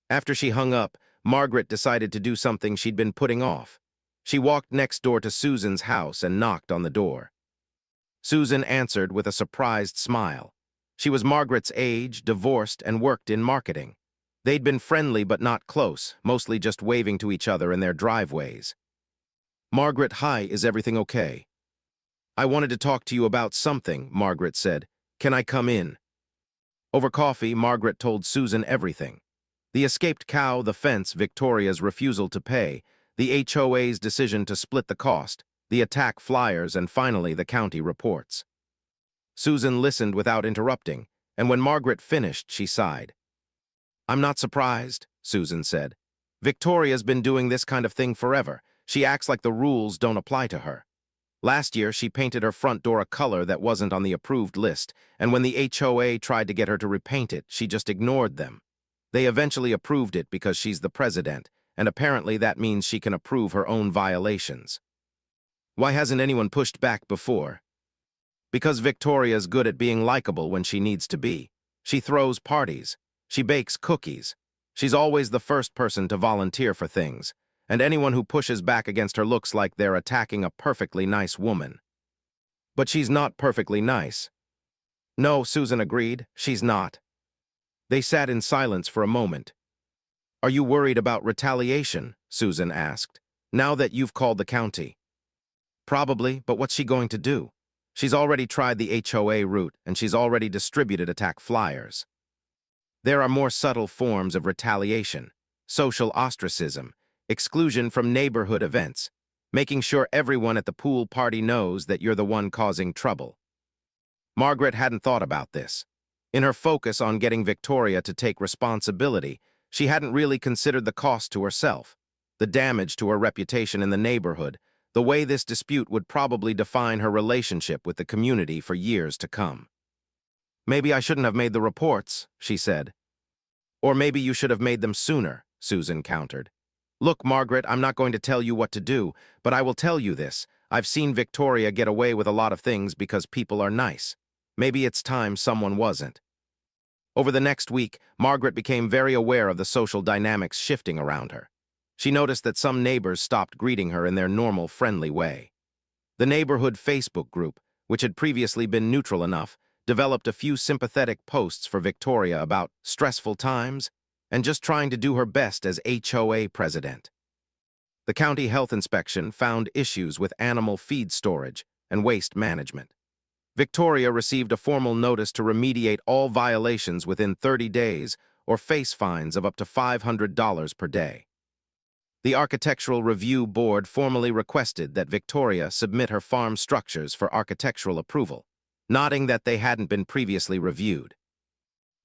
After she hung up, Margaret decided to do something she'd been putting off. She walked next door to Susan's house and knocked on the door. Susan answered with a surprised smile. She was Margaret's age, divorced, and worked in marketing. They'd been friendly but not close, mostly just waving to each other in their driveways. "Margaret, hi, is everything okay?" "I wanted to talk to you about something," Margaret said. "Can I come in?" Over coffee, Margaret told Susan everything. The escaped cow, the fence, Victoria's refusal to pay, the HOA's decision to split the cost, the attack flyers, and finally the county reports. Susan listened without interrupting, and when Margaret finished, she sighed. "I'm not surprised," Susan said. "Victoria's been doing this kind of thing forever. She acts like the rules don't apply to her. Last year, she painted her front door a color that wasn't on the approved list, and when the HOA tried to get her to repaint it, she just ignored them. They eventually approved it because she's the president, and apparently that means she can approve her own violations. Why hasn't anyone pushed back before? Because Victoria's good at being likable when she needs to be. She throws parties. She bakes cookies. She's always the first person to volunteer for things, and anyone who pushes back against her looks like they're attacking a perfectly nice woman. But she's not perfectly nice. No, Susan agreed, she's not. They sat in silence for a moment. Are you worried about retaliation? Susan asked. Now that you've called the county. Probably, but what's she going to do? She's already tried the HOA route, and she's already distributed attack flyers. There are more subtle forms of retaliation: social ostracism, exclusion from neighborhood events, making sure everyone at the pool party knows that you're the one causing trouble. Margaret hadn't thought about this. In her focus on getting Victoria to take responsibility, she hadn't really considered the cost to herself, the damage to her reputation in the neighborhood, the way this dispute would probably define her relationship with the community for years to come. Maybe I shouldn't have made the reports, she said. Or maybe you should have made them sooner, Susan countered. Look, Margaret, I'm not going to tell you what to do, but I will tell you this. I've seen Victoria get away with a lot of things because people are nice. Maybe it's time someone wasn't. Over the next week, Margaret became very aware of the social dynamics shifting around her. She noticed that some neighbors stopped greeting her in their normal, friendly way. The neighborhood Facebook group, which had previously been neutral enough, developed a few sympathetic posts for Victoria about stressful times and just trying to do her best as HOA president. The county health inspection found issues with animal feed storage and waste management. Victoria received a formal notice to remediate all violations within 30 days or face fines of up to $500 per day. The Architectural Review Board formally requested that Victoria submit her farm structures for architectural approval, noting that they hadn't been previously reviewed.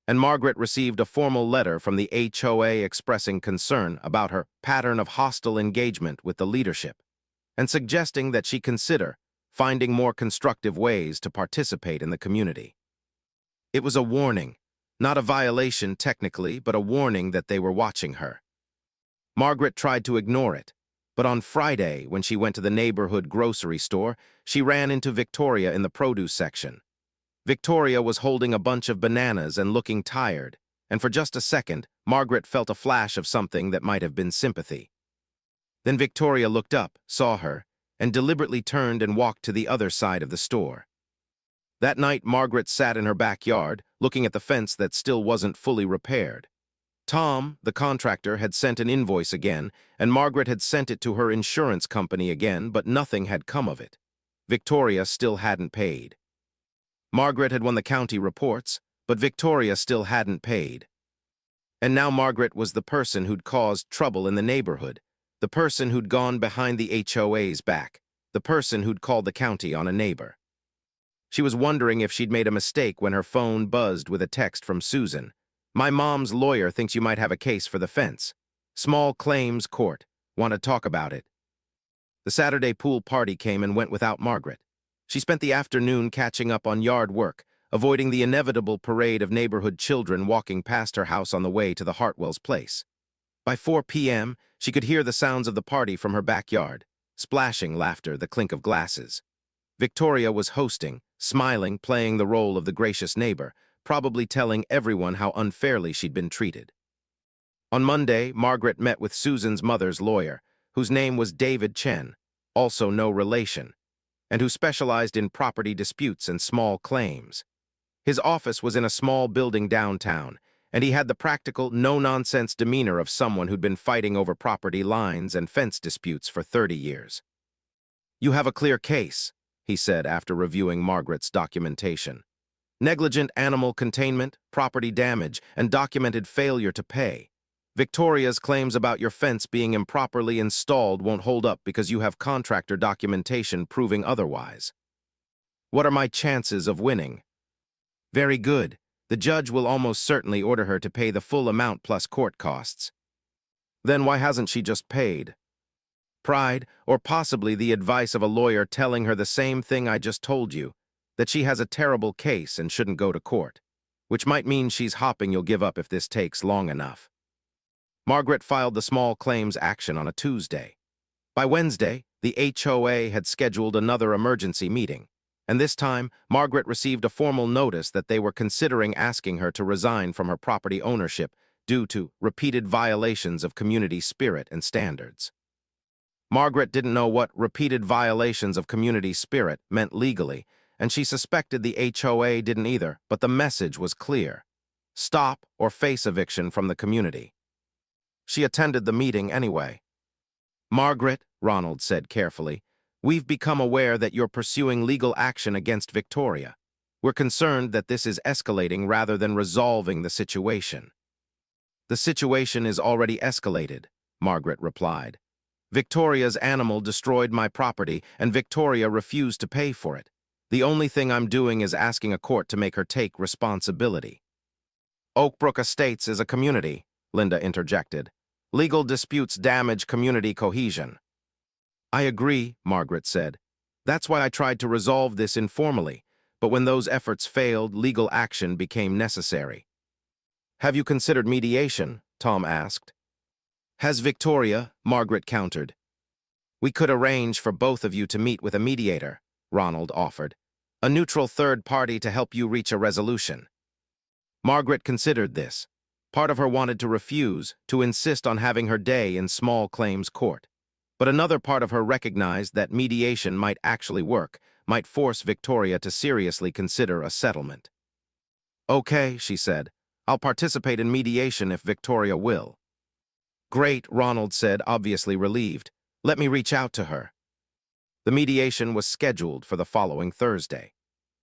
And Margaret received a formal letter from the HOA expressing concern about her pattern of hostile engagement with the leadership and suggesting that she consider finding more constructive ways to participate in the community. It was a warning, not a violation technically, but a warning that they were watching her. Margaret tried to ignore it, but on Friday, when she went to the neighborhood grocery store, she ran into Victoria in the produce section. Victoria was holding a bunch of bananas and looking tired, and for just a second, Margaret felt a flash of something that might have been sympathy. Then Victoria looked up, saw her, and deliberately turned and walked to the other side of the store. That night, Margaret sat in her backyard, looking at the fence that still wasn't fully repaired. Tom, the contractor, had sent an invoice again, and Margaret had sent it to her insurance company again, but nothing had come of it. Victoria still hadn't paid. Margaret had won the county reports, but Victoria still hadn't paid. And now Margaret was the person who'd caused trouble in the neighborhood, the person who'd gone behind the HOA's back, the person who'd called the county on a neighbor. She was wondering if she'd made a mistake when her phone buzzed with a text from Susan. My mom's lawyer thinks you might have a case for the fence. Small claims court. Want to talk about it. The Saturday pool party came and went without Margaret. She spent the afternoon catching up on yard work, avoiding the inevitable parade of neighborhood children walking past her house on the way to the Hartwell's place. By 4 p.m., she could hear the sounds of the party from her backyard, splashing laughter, the clink of glasses. Victoria was hosting, smiling, playing the role of the gracious neighbor, probably telling everyone how unfairly she'd been treated. On Monday, Margaret met with Susan's mother's lawyer, whose name was David Chen, also no relation, and who specialized in property disputes and small claims. His office was in a small building downtown, and he had the practical, no-nonsense demeanor of someone who'd been fighting over property lines and fence disputes for 30 years. You have a clear case, he said after reviewing Margaret's documentation. Negligent animal containment, property damage, and documented failure to pay. Victoria's claims about your fence being improperly installed won't hold up because you have contractor documentation proving otherwise. What are my chances of winning? Very good. The judge will almost certainly order her to pay the full amount plus court costs. Then why hasn't she just paid? Pride, or possibly the advice of a lawyer telling her the same thing I just told you, that she has a terrible case and shouldn't go to court. which might mean she's hopping you'll give up if this takes long enough. Margaret filed the small claims action on a Tuesday. By Wednesday, the HOA had scheduled another emergency meeting, and this time, Margaret received a formal notice that they were considering asking her to resign from her property ownership due to repeated violations of community spirit and standards. Margaret didn't know what repeated violations of community spirit meant legally, and she suspected the HOA didn't either, but the message was clear: stop or face eviction from the community. She attended the meeting anyway. "Margaret," Ronald said carefully, "we've become aware that you're pursuing legal action against Victoria. We're concerned that this is escalating rather than resolving the situation." "The situation is already escalated," Margaret replied. "Victoria's animal destroyed my property, and Victoria refused to pay for it. The only thing I'm doing is asking a court to make her take responsibility." "Oakbrook Estates is a community," Linda interjected. "Legal disputes damage community cohesion." "I agree," Margaret said. "That's why I tried to resolve this informally, but when those efforts failed, legal action became necessary." "Have you considered mediation?" Tom asked. "Has Victoria?" Margaret countered. "We could arrange for both of you to meet with a mediator," Ronald offered. "A neutral third party to help you reach a resolution." Margaret considered this. Part of her wanted to refuse, to insist on having her day in small claims court. But another part of her recognized that mediation might actually work, might force Victoria to seriously consider a settlement. "Okay," she said. "I'll participate in mediation if Victoria will." "Great," Ronald said, obviously relieved. "Let me reach out to her." The mediation was scheduled for the following Thursday.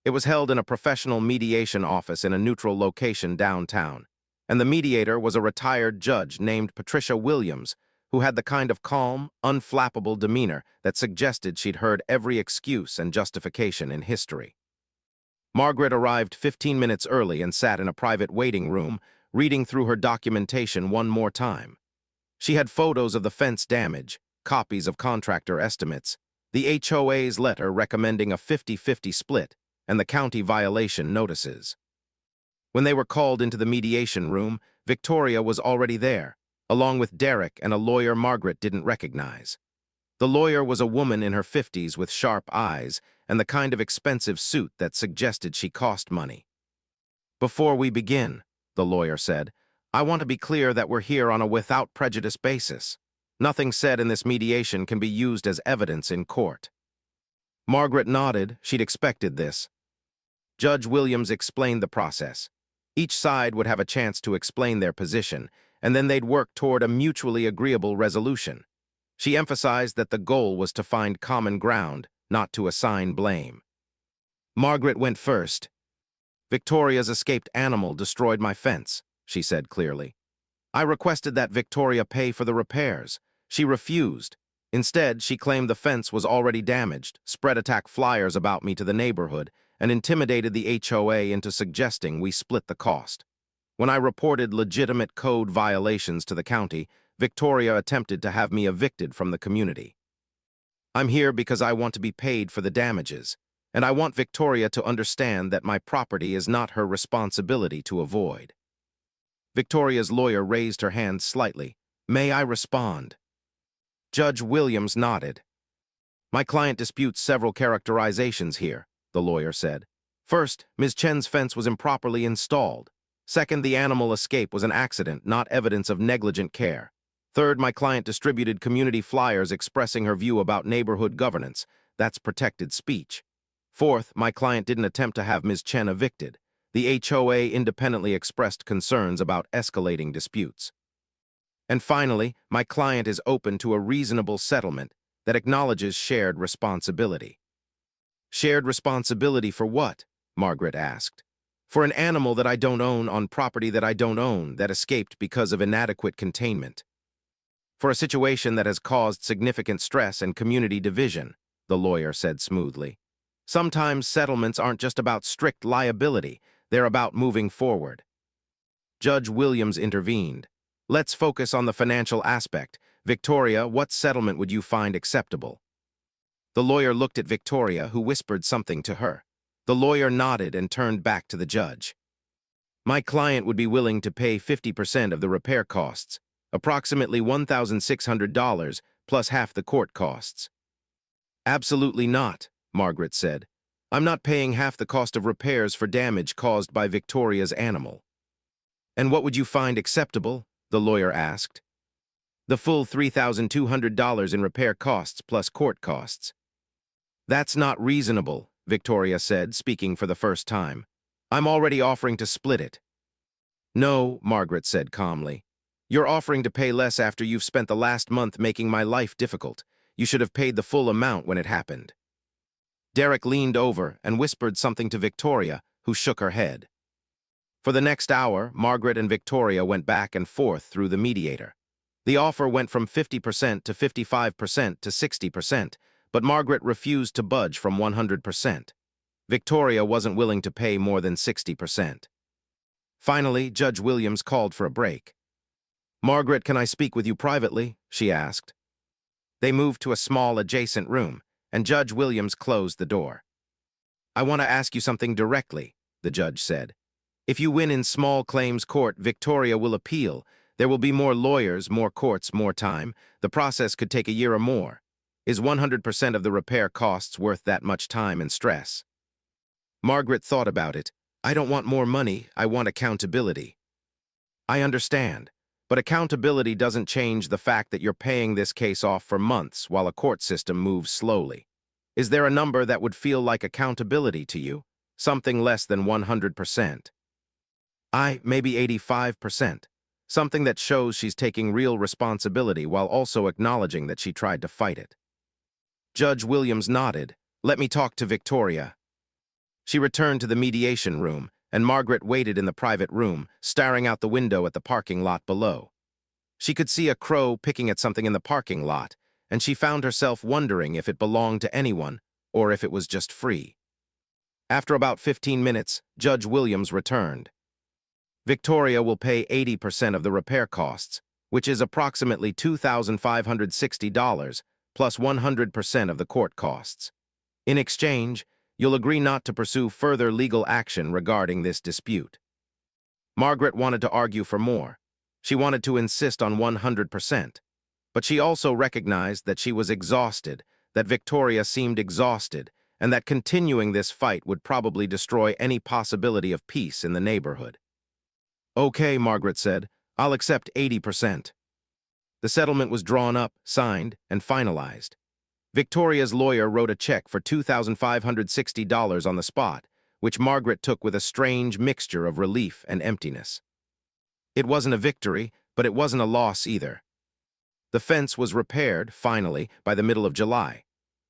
It was held in a professional mediation office in a neutral location downtown, and the mediator was a retired judge named Patricia Williams, who had the kind of calm, unflappable demeanor that suggested she'd heard every excuse and justification in history. Margaret arrived 15 minutes early and sat in a private waiting room, reading through her documentation one more time. She had photos of the fence damage, copies of contractor estimates, the HOA's letter recommending a 50-50 split, and the county violation notices. When they were called into the mediation room, Victoria was already there, along with Derek and a lawyer Margaret didn't recognize. The lawyer was a woman in her 50s with sharp eyes and the kind of expensive suit that suggested she cost money. "Before we begin," the lawyer said, "I want to be clear that we're here on a without prejudice basis. Nothing said in this mediation can be used as evidence in court." Margaret nodded. She'd expected this. Judge Williams explained the process. Each side would have a chance to explain their position, and then they'd work toward a mutually agreeable resolution. She emphasized that the goal was to find common ground, not to assign blame. Margaret went first. "Victoria's escaped animal destroyed my fence," she said clearly. "I requested that Victoria pay for the repairs. She refused. Instead, she claimed the fence was already damaged, spread attack flyers about me to the neighborhood, and intimidated the HOA into suggesting we split the cost. When I reported legitimate code violations to the county, Victoria attempted to have me evicted from the community. I'm here because I want to be paid for the damages, and I want Victoria to understand that my property is not her responsibility to avoid." Victoria's lawyer raised her hand slightly. "May I respond?" Judge Williams nodded. "My client disputes several characterizations here," the lawyer said. "First, Ms. Chen's fence was improperly installed. Second, the animal escape was an accident, not evidence of negligent care. Third, my client distributed community flyers expressing her view about neighborhood governance. That's protected speech. Fourth, my client didn't attempt to have Ms. Chen evicted. The HOA independently expressed concerns about escalating disputes. And finally, my client is open to a reasonable settlement that acknowledges shared responsibility." "Shared responsibility for what?" Margaret asked. "For an animal that I don't own on property that I don't own that escaped because of inadequate containment. For a situation that has caused significant stress and community division," the lawyer said smoothly. "Sometimes settlements aren't just about strict liability, they're about moving forward." Judge Williams intervened. "Let's focus on the financial aspect. Victoria, what settlement would you find acceptable?" The lawyer looked at Victoria, who whispered something to her. The lawyer nodded and turned back to the judge. My client would be willing to pay 50% of the repair costs, approximately $1,600 plus half the court costs. Absolutely not, Margaret said. I'm not paying half the cost of repairs for damage caused by Victoria's animal. And what would you find acceptable? The lawyer asked. The full $3,200 in repair costs plus court costs. That's not reasonable, Victoria said, speaking for the first time. I'm already offering to split it. No, Margaret said calmly. You're offering to pay less after you've spent the last month making my life difficult. You should have paid the full amount when it happened. Derek leaned over and whispered something to Victoria, who shook her head. For the next hour, Margaret and Victoria went back and forth through the mediator. The offer went from 50% to 55% to 60%, but Margaret refused to budge from 100%. Victoria wasn't willing to pay more than 60%. Finally, Judge Williams called for a break. Margaret, can I speak with you privately? She asked. They moved to a small adjacent room, and Judge Williams closed the door. I want to ask you something directly, the judge said. If you win in small claims court, Victoria will appeal. There will be more lawyers, more courts, more time. The process could take a year or more. Is 100% of the repair costs worth that much time and stress? Margaret thought about it. I don't want more money, I want accountability. I understand, but accountability doesn't change the fact that you're paying this case off for months while a court system moves slowly. Is there a number that would feel like accountability to you? Something less than 100%. Maybe 85%. Something that shows she's taking real responsibility while also acknowledging that she tried to fight it. Judge Williams nodded. Let me talk to Victoria. She returned to the mediation room, and Margaret waited in the private room, staring out the window at the parking lot below. She could see a crow picking at something in the parking lot, and she found herself wondering if it belonged to anyone or if it was just free. After about 15 minutes, Judge Williams returned. Victoria will pay 80% of the repair costs, which is approximately $2,560 plus 100% of the court costs. In exchange, you'll agree not to pursue further legal action regarding this dispute. Margaret wanted to argue for more. She wanted to insist on 100%. But she also recognized that she was exhausted, that Victoria seemed exhausted, and that continuing this fight would probably destroy any possibility of peace in the neighborhood. Okay, Margaret said, I'll accept 80%. The settlement was drawn up, signed, and finalized. Victoria's lawyer wrote a check for $2,560 on the spot, which Margaret took with a strange mixture of relief and emptiness. It wasn't a victory, but it wasn't a loss either. The fence was repaired, finally, by the middle of July.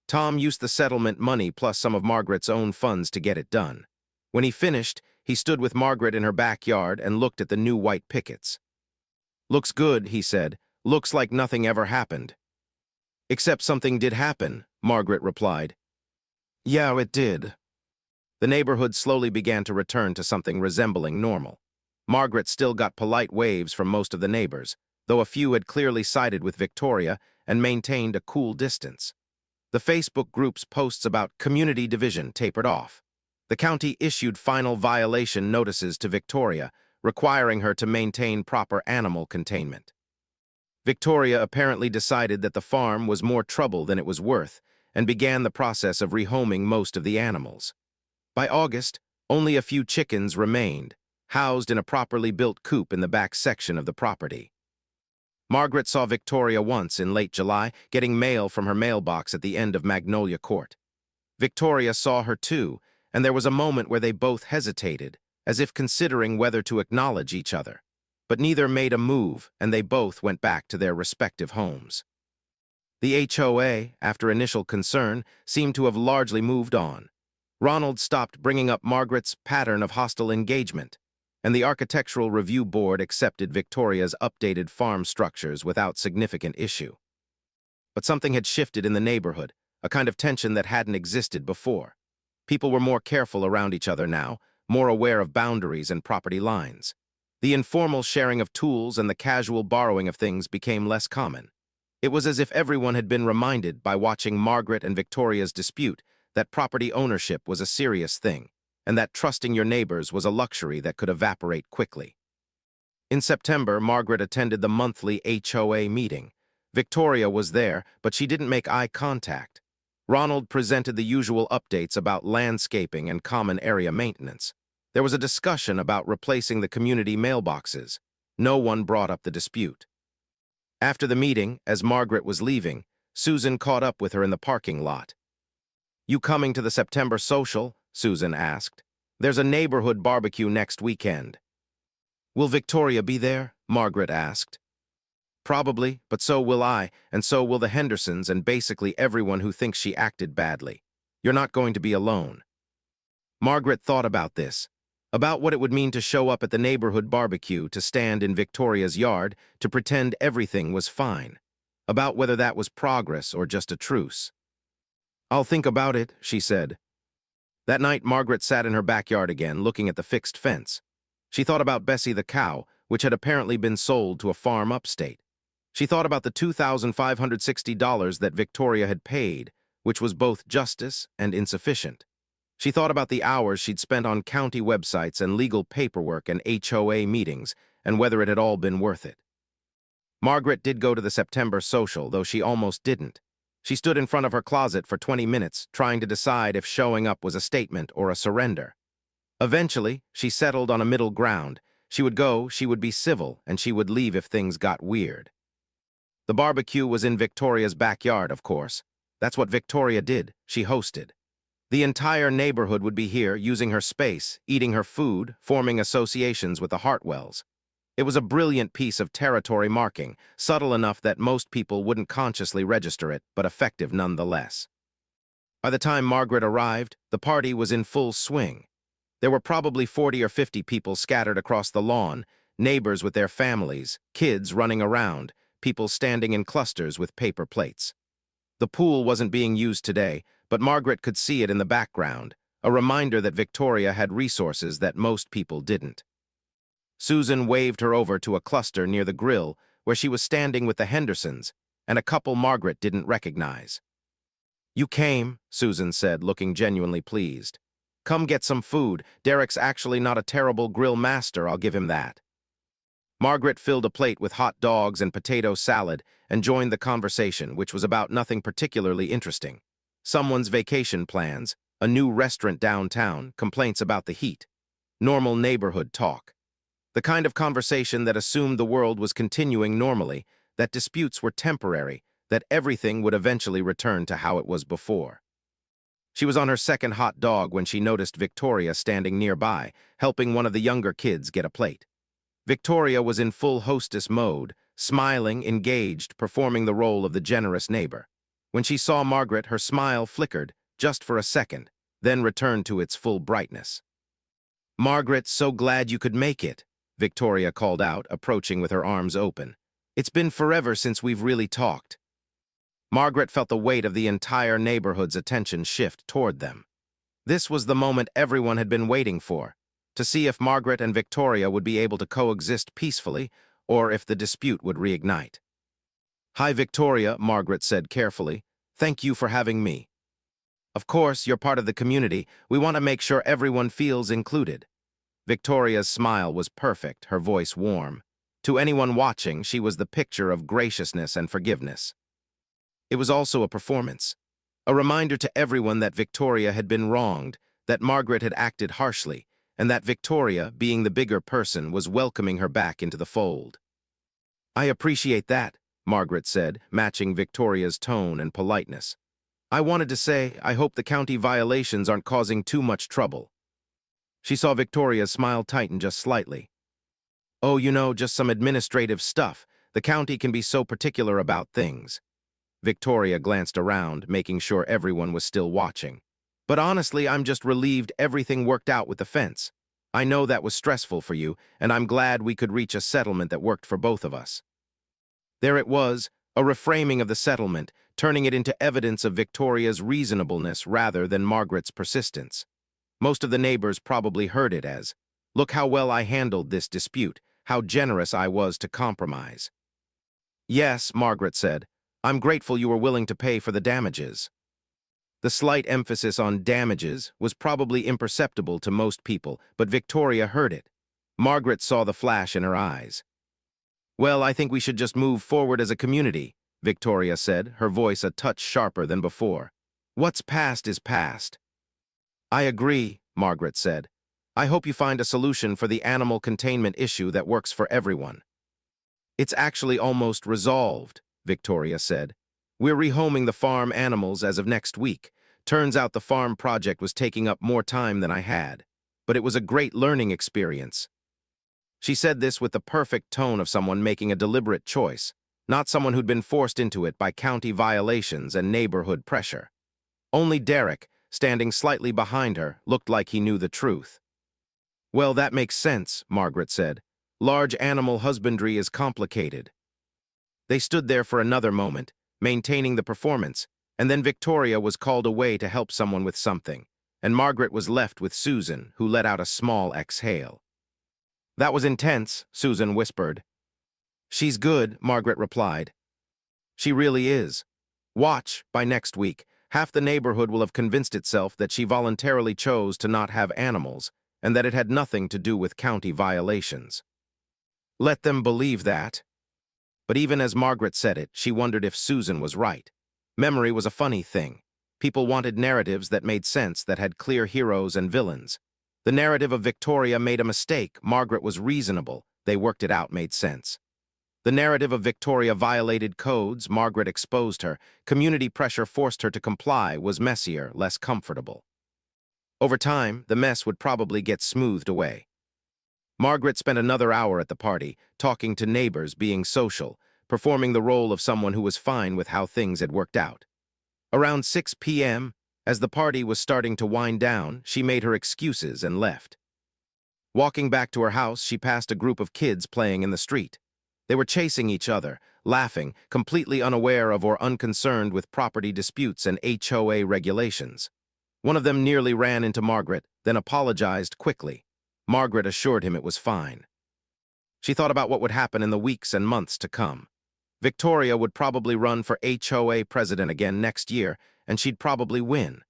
Tom used the settlement money plus some of Margaret's own funds to get it done. When he finished, he stood with Margaret in her backyard and looked at the new white pickets. Looks good, he said. Looks like nothing ever happened. Except something did happen, Margaret replied. Yeah, it did. The neighborhood slowly began to return to something resembling normal. Margaret still got polite waves from most of the neighbors, though a few had clearly sided with Victoria and maintained a cool distance. The Facebook group's posts about community division tapered off. The county issued final violation notices to Victoria, requiring her to maintain proper animal containment. Victoria apparently decided that the farm was more trouble than it was worth and began the process of rehoming most of the animals. By August, only a few chickens remained, housed in a properly built coop in the back section of the property. Margaret saw Victoria once in late July, getting mail from her mailbox at the end of Magnolia Court. Victoria saw her too, and there was a moment where they both hesitated, as if considering whether to acknowledge each other. But neither made a move, and they both went back to their respective homes. The HOA, after initial concern, seemed to have largely moved on. Ronald stopped bringing up Margaret's pattern of hostile engagement, and the Architectural Review Board accepted Victoria's updated farm structures without significant issue. But something had shifted in the neighborhood, a kind of tension that hadn't existed before. People were more careful around each other now, more aware of boundaries and property lines. The informal sharing of tools and the casual borrowing of things became less common. It was as if everyone had been reminded by watching Margaret and Victoria's dispute that property ownership was a serious thing. and that trusting your neighbors was a luxury that could evaporate quickly. In September, Margaret attended the monthly HOA meeting. Victoria was there, but she didn't make eye contact. Ronald presented the usual updates about landscaping and common area maintenance. There was a discussion about replacing the community mailboxes. No one brought up the dispute. After the meeting, as Margaret was leaving, Susan caught up with her in the parking lot. "You coming to the September social?" Susan asked. "There's a neighborhood barbecue next weekend." "Will Victoria be there?" Margaret asked. "Probably, but so will I, and so will the Hendersons and basically everyone who thinks she acted badly. You're not going to be alone." Margaret thought about this, about what it would mean to show up at the neighborhood barbecue, to stand in Victoria's yard, to pretend everything was fine, about whether that was progress or just a truce. "I'll think about it," she said. That night, Margaret sat in her backyard again, looking at the fixed fence. She thought about Bessie the cow, which had apparently been sold to a farm upstate. She thought about the $2,560 that Victoria had paid, which was both justice and insufficient. She thought about the hours she'd spent on county websites and legal paperwork and HOA meetings, and whether it had all been worth it. Margaret did go to the September social, though she almost didn't. She stood in front of her closet for 20 minutes, trying to decide if showing up was a statement or a surrender. Eventually, she settled on a middle ground. She would go, she would be civil, and she would leave if things got weird. The barbecue was in Victoria's backyard, of course. That's what Victoria did. She hosted. The entire neighborhood would be here, using her space, eating her food, forming associations with the Hartwells. It was a brilliant piece of territory marking, subtle enough that most people wouldn't consciously register it, but effective nonetheless. By the time Margaret arrived, the party was in full swing. There were probably 40 or 50 people scattered across the lawn, neighbors with their families, kids running around, people standing in clusters with paper plates. The pool wasn't being used today, but Margaret could see it in the background, a reminder that Victoria had resources that most people didn't. Susan waved her over to a cluster near the grill where she was standing with the Hendersons and a couple Margaret didn't recognize. "You came," Susan said, looking genuinely pleased. "Come get some food. Derek's actually not a terrible grill master, I'll give him that." Margaret filled a plate with hot dogs and potato salad and joined the conversation, which was about nothing particularly interesting. Someone's vacation plans, a new restaurant downtown, complaints about the heat. Normal neighborhood talk. The kind of conversation that assumed the world was continuing normally, that disputes were temporary, that everything would eventually return to how it was before. She was on her second hot dog when she noticed Victoria standing nearby, helping one of the younger kids get a plate. Victoria was in full hostess mode, smiling, engaged, performing the role of the generous neighbor. When she saw Margaret, her smile flickered, just for a second, then returned to its full brightness. "Margaret, so glad you could make it," Victoria called out, approaching with her arms open. "It's been forever since we've really talked." Margaret felt the weight of the entire neighborhood's attention shift toward them. This was the moment everyone had been waiting for, to see if Margaret and Victoria would be able to coexist peacefully, or if the dispute would reignite. "Hi, Victoria," Margaret said carefully. "Thank you for having me. Of course, you're part of the community. We want to make sure everyone feels included." Victoria's smile was perfect, her voice warm. To anyone watching, she was the picture of graciousness and forgiveness. It was also a performance, a reminder to everyone that Victoria had been wronged, that Margaret had acted harshly, and that Victoria, being the bigger person, was welcoming her back into the fold. "I appreciate that," Margaret said, matching Victoria's tone and politeness. "I wanted to say, I hope the county violations aren't causing too much trouble." She saw Victoria's smile tighten just slightly. "Oh, just some administrative stuff. The county can be so particular about things." Victoria glanced around, making sure everyone was still watching. "But honestly, I'm just relieved everything worked out with the fence. I know that was stressful for you, and I'm glad we could reach a settlement that worked for both of us." There it was, a reframing of the settlement, turning it into evidence of Victoria's reasonableness rather than Margaret's persistence. Most of the neighbors probably heard it as, "Look how well I handled this dispute, how generous I was to compromise." "Yes," Margaret said, "I'm grateful you were willing to pay for the damages." The slight emphasis on damages was probably imperceptible to most people, but Victoria heard it. Margaret saw the flash in her eyes. "Well, I think we should just move forward as a community," Victoria said, her voice a touch sharper than before. "What's past is past." "I agree," Margaret said. "I hope you find a solution for the animal containment issue that works for everyone." "It's actually almost resolved," Victoria said. "We're rehoming the farm animals as of next week. Turns out the farm project was taking up more time than I had. But it was a great learning experience." She said this with the perfect tone of someone making a deliberate choice, not someone who'd been forced into it by county violations and neighborhood pressure. Only Derek, standing slightly behind her, looked like he knew the truth. "Well, that makes sense," Margaret said. "Large animal husbandry is complicated." They stood there for another moment, maintaining the performance, and then Victoria was called away to help someone with something, and Margaret was left with Susan, who let out a small exhale. "That was intense," Susan whispered. "She's good," Margaret replied. "She really is. Watch, by next week, half the neighborhood will have convinced itself that she voluntarily chose to not have animals, and that it had nothing to do with county violations. Let them believe that." But even as Margaret said it, she wondered if Susan was right. Memory was a funny thing. People wanted narratives that made sense, that had clear heroes and villains. The narrative of Victoria made a mistake. Margaret was reasonable. They worked it out, made sense. The narrative of Victoria violated codes. Margaret exposed her. Community pressure forced her to comply, was messier, less comfortable. Over time, the mess would probably get smoothed away. Margaret spent another hour at the party, talking to neighbors, being social, performing the role of someone who was fine with how things had worked out. Around 6 p.m., as the party was starting to wind down, she made her excuses and left. Walking back to her house, she passed a group of kids playing in the street. They were chasing each other, laughing, completely unaware of or unconcerned with property disputes and HOA regulations. One of them nearly ran into Margaret, then apologized quickly. Margaret assured him it was fine. She thought about what would happen in the weeks and months to come. Victoria would probably run for HOA president again next year, and she'd probably win.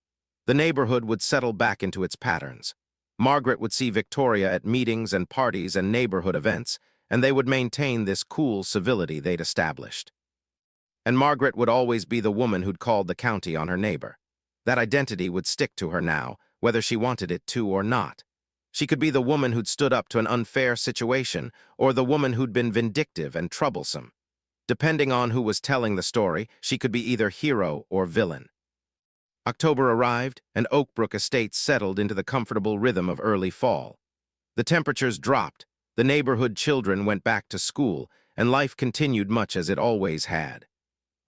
The neighborhood would settle back into its patterns. Margaret would see Victoria at meetings and parties and neighborhood events, and they would maintain this cool civility they'd established. And Margaret would always be the woman who'd called the county on her neighbor. That identity would stick to her now, whether she wanted it to or not. She could be the woman who'd stood up to an unfair situation, or the woman who'd been vindictive and troublesome. Depending on who was telling the story, she could be either hero or villain. October arrived, and Oakbrook Estates settled into the comfortable rhythm of early fall. The temperatures dropped, the neighborhood children went back to school, and life continued much as it always had.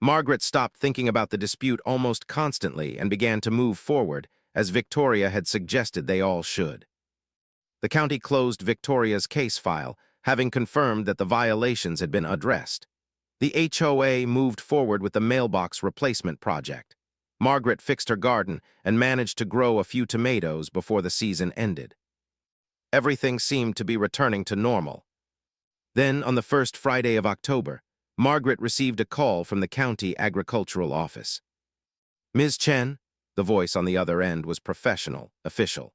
Margaret stopped thinking about the dispute almost constantly and began to move forward, as Victoria had suggested they all should. The county closed Victoria's case file, having confirmed that the violations had been addressed. The HOA moved forward with the mailbox replacement project. Margaret fixed her garden and managed to grow a few tomatoes before the season ended. Everything seemed to be returning to normal. Then, on the first Friday of October, Margaret received a call from the county agricultural office. "Ms. Chen," the voice on the other end was professional, official.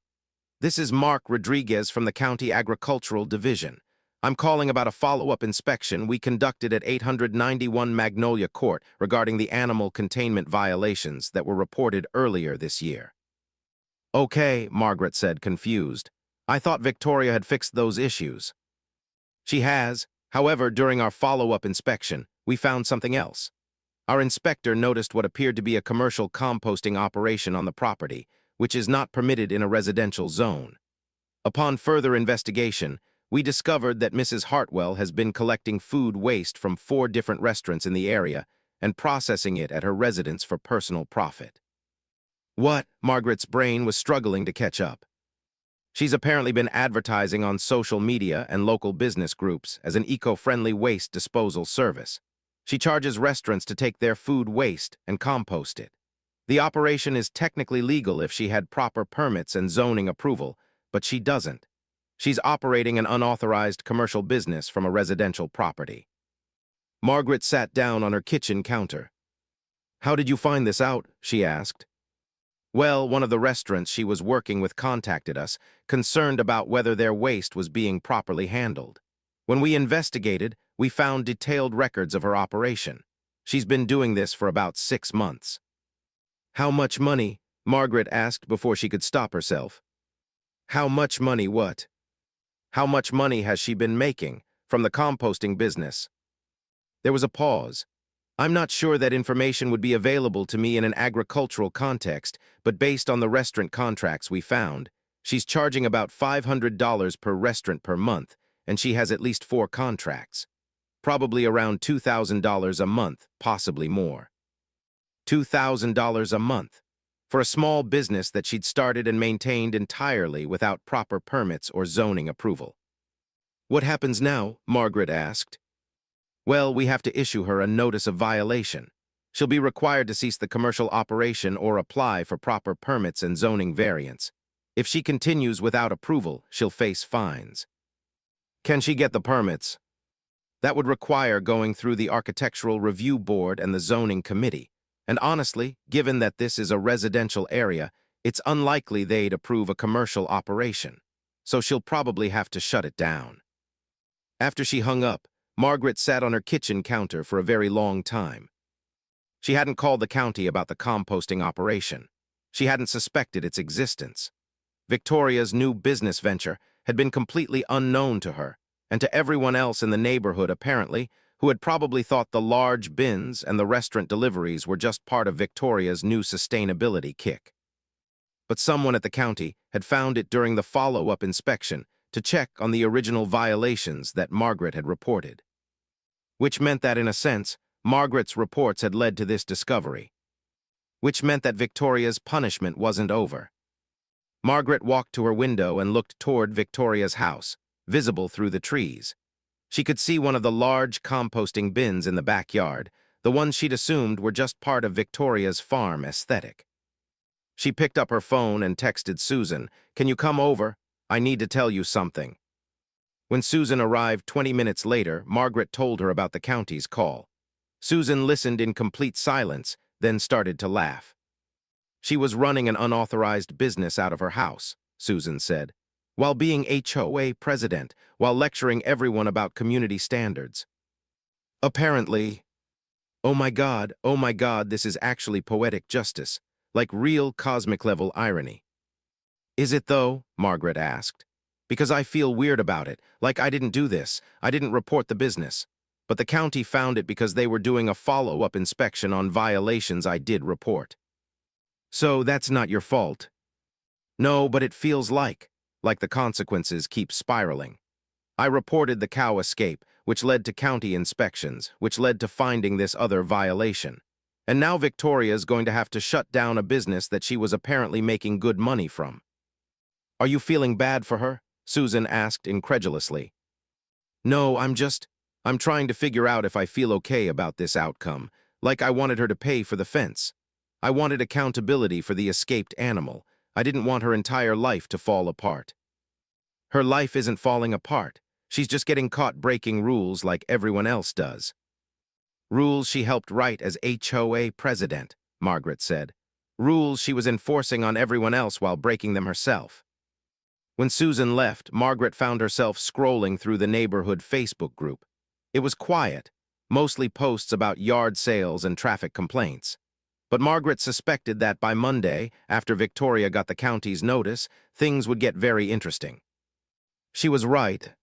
"This is Mark Rodriguez from the County Agricultural Division. I'm calling about a follow-up inspection we conducted at 891 Magnolia Court regarding the animal containment violations that were reported earlier this year." "Okay," Margaret said, confused. "I thought Victoria had fixed those issues." "She has. However, during our follow-up inspection, we found something else. Our inspector noticed what appeared to be a commercial composting operation on the property, which is not permitted in a residential zone. Upon further investigation, we discovered that Mrs. Hartwell has been collecting food waste from 4 different restaurants in the area and processing it at her residence for personal profit." "What?" Margaret's brain was struggling to catch up. "She's apparently been advertising on social media and local business groups as an eco-friendly waste disposal service. She charges restaurants to take their food waste and compost it. The operation is technically legal if she had proper permits and zoning approval, but she doesn't. She's operating an unauthorized commercial business from a residential property." Margaret sat down on her kitchen counter. "How did you find this out?" she asked. Well, one of the restaurants she was working with contacted us, concerned about whether their waste was being properly handled. When we investigated, we found detailed records of her operation. She's been doing this for about 6 months. How much money? Margaret asked before she could stop herself. How much money what? How much money has she been making from the composting business? There was a pause. I'm not sure that information would be available to me in an agricultural context, but based on the restaurant contracts we found, she's charging about $500 per restaurant per month, and she has at least 4 contracts. Probably around $2,000 a month, possibly more. $2,000 a month for a small business that she'd started and maintained entirely without proper permits or zoning approval. What happens now? Margaret asked. Well, we have to issue her a notice of violation. She'll be required to cease the commercial operation or apply for proper permits and zoning variants. If she continues without approval, she'll face fines. Can she get the permits? That would require going through the Architectural Review Board and the Zoning Committee. And honestly, given that this is a residential area, it's unlikely they'd approve a commercial operation. So she'll probably have to shut it down. After she hung up, Margaret sat on her kitchen counter for a very long time. She hadn't called the county about the composting operation. She hadn't suspected its existence. Victoria's new business venture had been completely unknown to her, and to everyone else in the neighborhood apparently, who had probably thought the large bins and the restaurant deliveries were just part of Victoria's new sustainability kick. But someone at the county had found it during the follow-up inspection to check on the original violations that Margaret had reported. Which meant that, in a sense, Margaret's reports had led to this discovery. Which meant that Victoria's punishment wasn't over. Margaret walked to her window and looked toward Victoria's house, visible through the trees. She could see one of the large composting bins in the backyard, the ones she'd assumed were just part of Victoria's farm aesthetic. She picked up her phone and texted Susan, "Can you come over? I need to tell you something." When Susan arrived 20 minutes later, Margaret told her about the county's call. Susan listened in complete silence, then started to laugh. She was running an unauthorized business out of her house, Susan said, while being HOA president, while lecturing everyone about community standards. Apparently, oh my God, this is actually poetic justice, like real cosmic-level irony. Is it though? Margaret asked. Because I feel weird about it, like I didn't do this, I didn't report the business. But the county found it because they were doing a follow-up inspection on violations I did report. So that's not your fault. No, but it feels like the consequences keep spiraling. I reported the cow escape, which led to county inspections, which led to finding this other violation. And now Victoria's going to have to shut down a business that she was apparently making good money from. Are you feeling bad for her? Susan asked incredulously. No, I'm trying to figure out if I feel okay about this outcome, like I wanted her to pay for the fence. I wanted accountability for the escaped animal. I didn't want her entire life to fall apart. Her life isn't falling apart. She's just getting caught breaking rules like everyone else does. Rules she helped write as HOA president, Margaret said. Rules she was enforcing on everyone else while breaking them herself. When Susan left, Margaret found herself scrolling through the neighborhood Facebook group. It was quiet, mostly posts about yard sales and traffic complaints. But Margaret suspected that by Monday, after Victoria got the county's notice, things would get very interesting. She was right.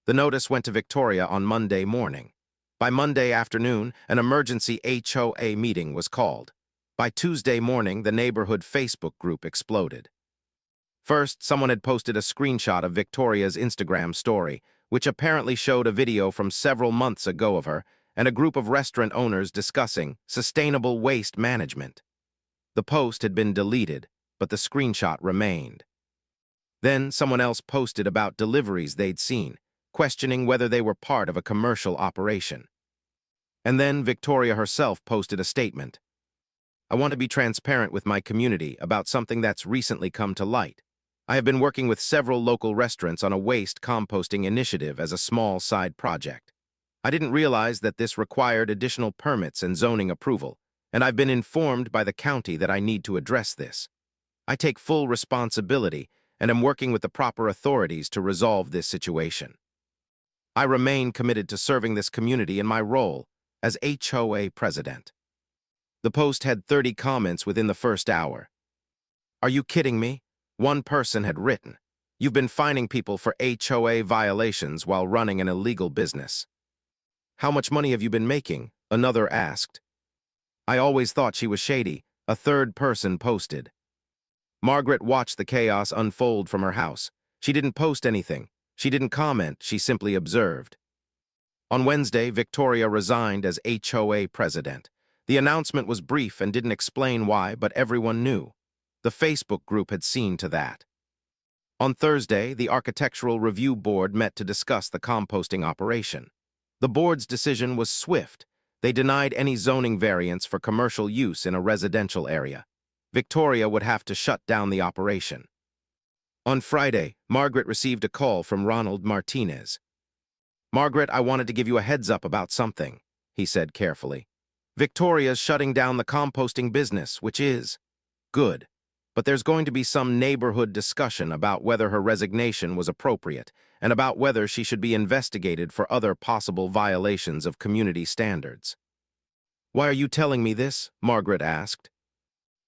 The notice went to Victoria on Monday morning. By Monday afternoon, an emergency HOA meeting was called. By Tuesday morning, the neighborhood Facebook group exploded. First, someone had posted a screenshot of Victoria's Instagram story, which apparently showed a video from several months ago of her and a group of restaurant owners discussing sustainable waste management. The post had been deleted, but the screenshot remained. Then someone else posted about deliveries they'd seen, questioning whether they were part of a commercial operation. And then Victoria herself posted a statement. I want to be transparent with my community about something that's recently come to light. I have been working with several local restaurants on a waste composting initiative as a small side project. I didn't realize that this required additional permits and zoning approval, and I've been informed by the county that I need to address this. I take full responsibility and am working with the proper authorities to resolve this situation. I remain committed to serving this community in my role as HOA president. The post had 30 comments within the first hour. Are you kidding me? One person had written, "You've been fining people for HOA violations while running an illegal business." "How much money have you been making?" another asked. "I always thought she was shady," a third person posted. Margaret watched the chaos unfold from her house. She didn't post anything. She didn't comment. She simply observed. On Wednesday, Victoria resigned as HOA president. The announcement was brief and didn't explain why, but everyone knew. The Facebook group had seen to that. On Thursday, the Architectural Review Board met to discuss the composting operation. The board's decision was swift. They denied any zoning variance for commercial use in a residential area. Victoria would have to shut down the operation. On Friday, Margaret received a call from Ronald Martinez. "Margaret, I wanted to give you a heads up about something," he said carefully. "Victoria's shutting down the composting business, which is good. But there's going to be some neighborhood discussion about whether her resignation was appropriate and about whether she should be investigated for other possible violations of community standards." "Why are you telling me this?" Margaret asked.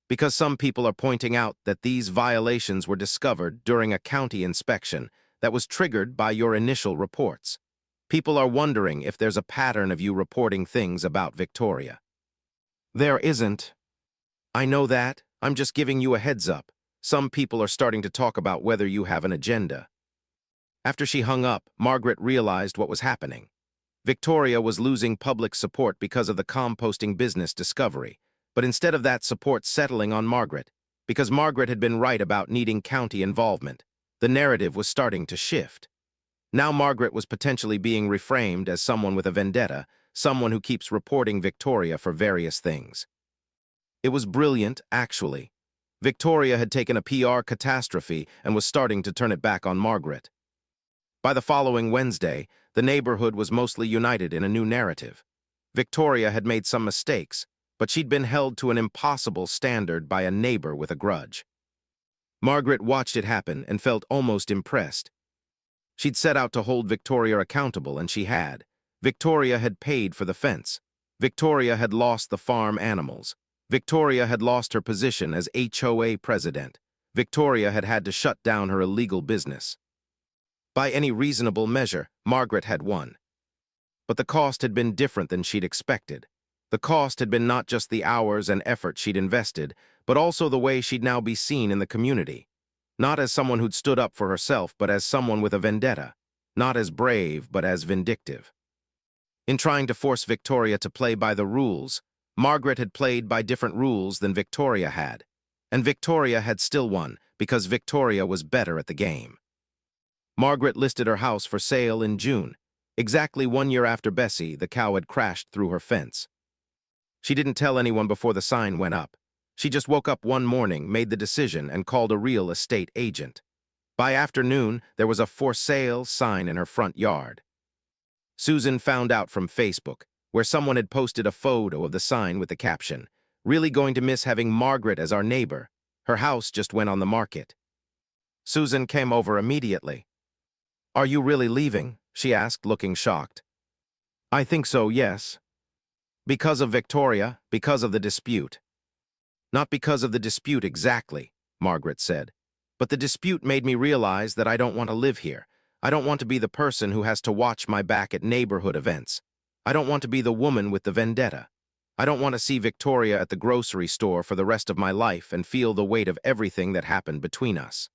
"Because some people are pointing out that these violations were discovered during a county inspection that was triggered by your initial reports. People are wondering if there's a pattern of you reporting things about Victoria." "There isn't." "I know that. I'm just giving you a heads up. Some people are starting to talk about whether you have an agenda." After she hung up, Margaret realized what was happening. Victoria was losing public support because of the composting business discovery, but instead of that support settling on Margaret, because Margaret had been right about needing county involvement, the narrative was starting to shift. Now Margaret was potentially being reframed as someone with a vendetta, someone who keeps reporting Victoria for various things. It was brilliant, actually. Victoria had taken a PR catastrophe and was starting to turn it back on Margaret. By the following Wednesday, the neighborhood was mostly united in a new narrative. Victoria had made some mistakes, but she'd been held to an impossible standard by a neighbor with a grudge. Margaret watched it happen and felt almost impressed. She'd set out to hold Victoria accountable, and she had. Victoria had paid for the fence. Victoria had lost the farm animals. Victoria had lost her position as HOA president. Victoria had had to shut down her illegal business. By any reasonable measure, Margaret had won. But the cost had been different than she'd expected. The cost had been not just the hours and effort she'd invested, but also the way she'd now be seen in the community. Not as someone who'd stood up for herself, but as someone with a vendetta. Not as brave, but as vindictive. In trying to force Victoria to play by the rules, Margaret had played by different rules than Victoria had. And Victoria had still won, because Victoria was better at the game. Margaret listed her house for sale in June, exactly 1 year after Bessie, the cow, had crashed through her fence. She didn't tell anyone before the sign went up. She just woke up one morning, made the decision, and called a real estate agent. By afternoon, there was a for sale sign in her front yard. Susan found out from Facebook, where someone had posted a photo of the sign with the caption, "Really going to miss having Margaret as our neighbor. Her house just went on the market." Susan came over immediately. "Are you really leaving?" she asked, looking shocked. "I think so, yes." "Because of Victoria, because of the dispute." "Not because of the dispute exactly," Margaret said. "But the dispute made me realize that I don't want to live here. I don't want to be the person who has to watch my back at neighborhood events. I don't want to be the woman with the vendetta. I don't want to see Victoria at the grocery store for the rest of my life and feel the weight of everything that happened between us."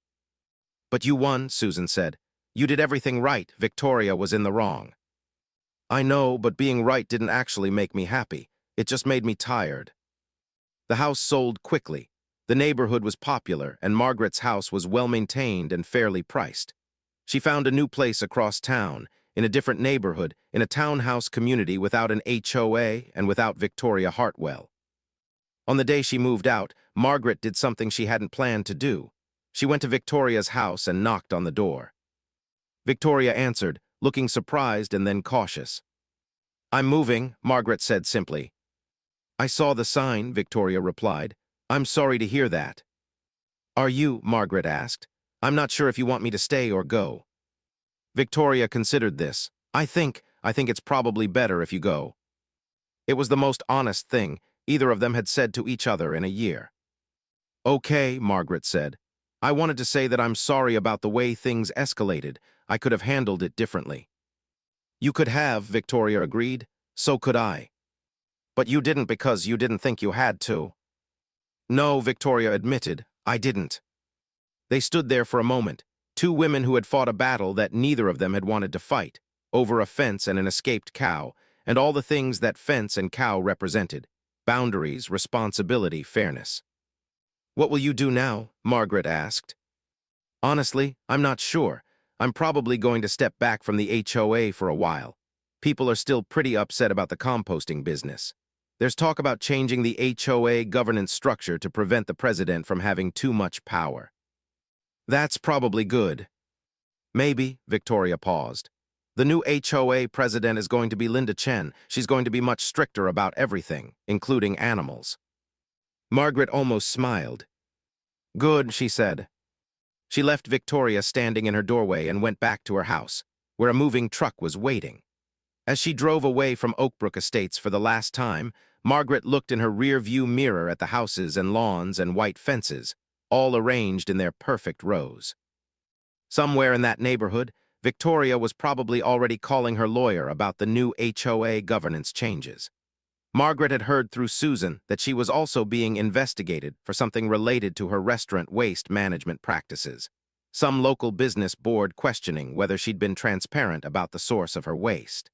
"But you won," Susan said. "You did everything right. Victoria was in the wrong." "I know, but being right didn't actually make me happy. It just made me tired." The house sold quickly. The neighborhood was popular, and Margaret's house was well-maintained and fairly priced. She found a new place across town, in a different neighborhood, in a townhouse community without an HOA and without Victoria Hartwell. On the day she moved out, Margaret did something she hadn't planned to do. She went to Victoria's house and knocked on the door. Victoria answered, looking surprised and then cautious. "I'm moving," Margaret said simply. I saw the sign, Victoria replied. I'm sorry to hear that. Are you? Margaret asked. I'm not sure if you want me to stay or go. Victoria considered this. I think it's probably better if you go. It was the most honest thing either of them had said to each other in a year. Okay, Margaret said. I wanted to say that I'm sorry about the way things escalated. I could have handled it differently. You could have, Victoria agreed. So could I. But you didn't because you didn't think you had to. No, Victoria admitted, I didn't. They stood there for a moment, two women who had fought a battle that neither of them had wanted to fight, over a fence and an escaped cow, and all the things that fence and cow represented: boundaries, responsibility, fairness. What will you do now? Margaret asked. Honestly, I'm not sure. I'm probably going to step back from the HOA for a while. People are still pretty upset about the composting business. There's talk about changing the HOA governance structure to prevent the president from having too much power. That's probably good. Maybe, Victoria paused. The new HOA president is going to be Linda Chen. She's going to be much stricter about everything, including animals. Margaret almost smiled. Good, she said. She left Victoria standing in her doorway and went back to her house, where a moving truck was waiting. As she drove away from Oakbrook Estates for the last time, Margaret looked in her rear-view mirror at the houses and lawns and white fences, all arranged in their perfect rows. Somewhere in that neighborhood, Victoria was probably already calling her lawyer about the new HOA governance changes. Margaret had heard through Susan that she was also being investigated for something related to her restaurant waste management practices. Some local business board questioning whether she'd been transparent about the source of her waste.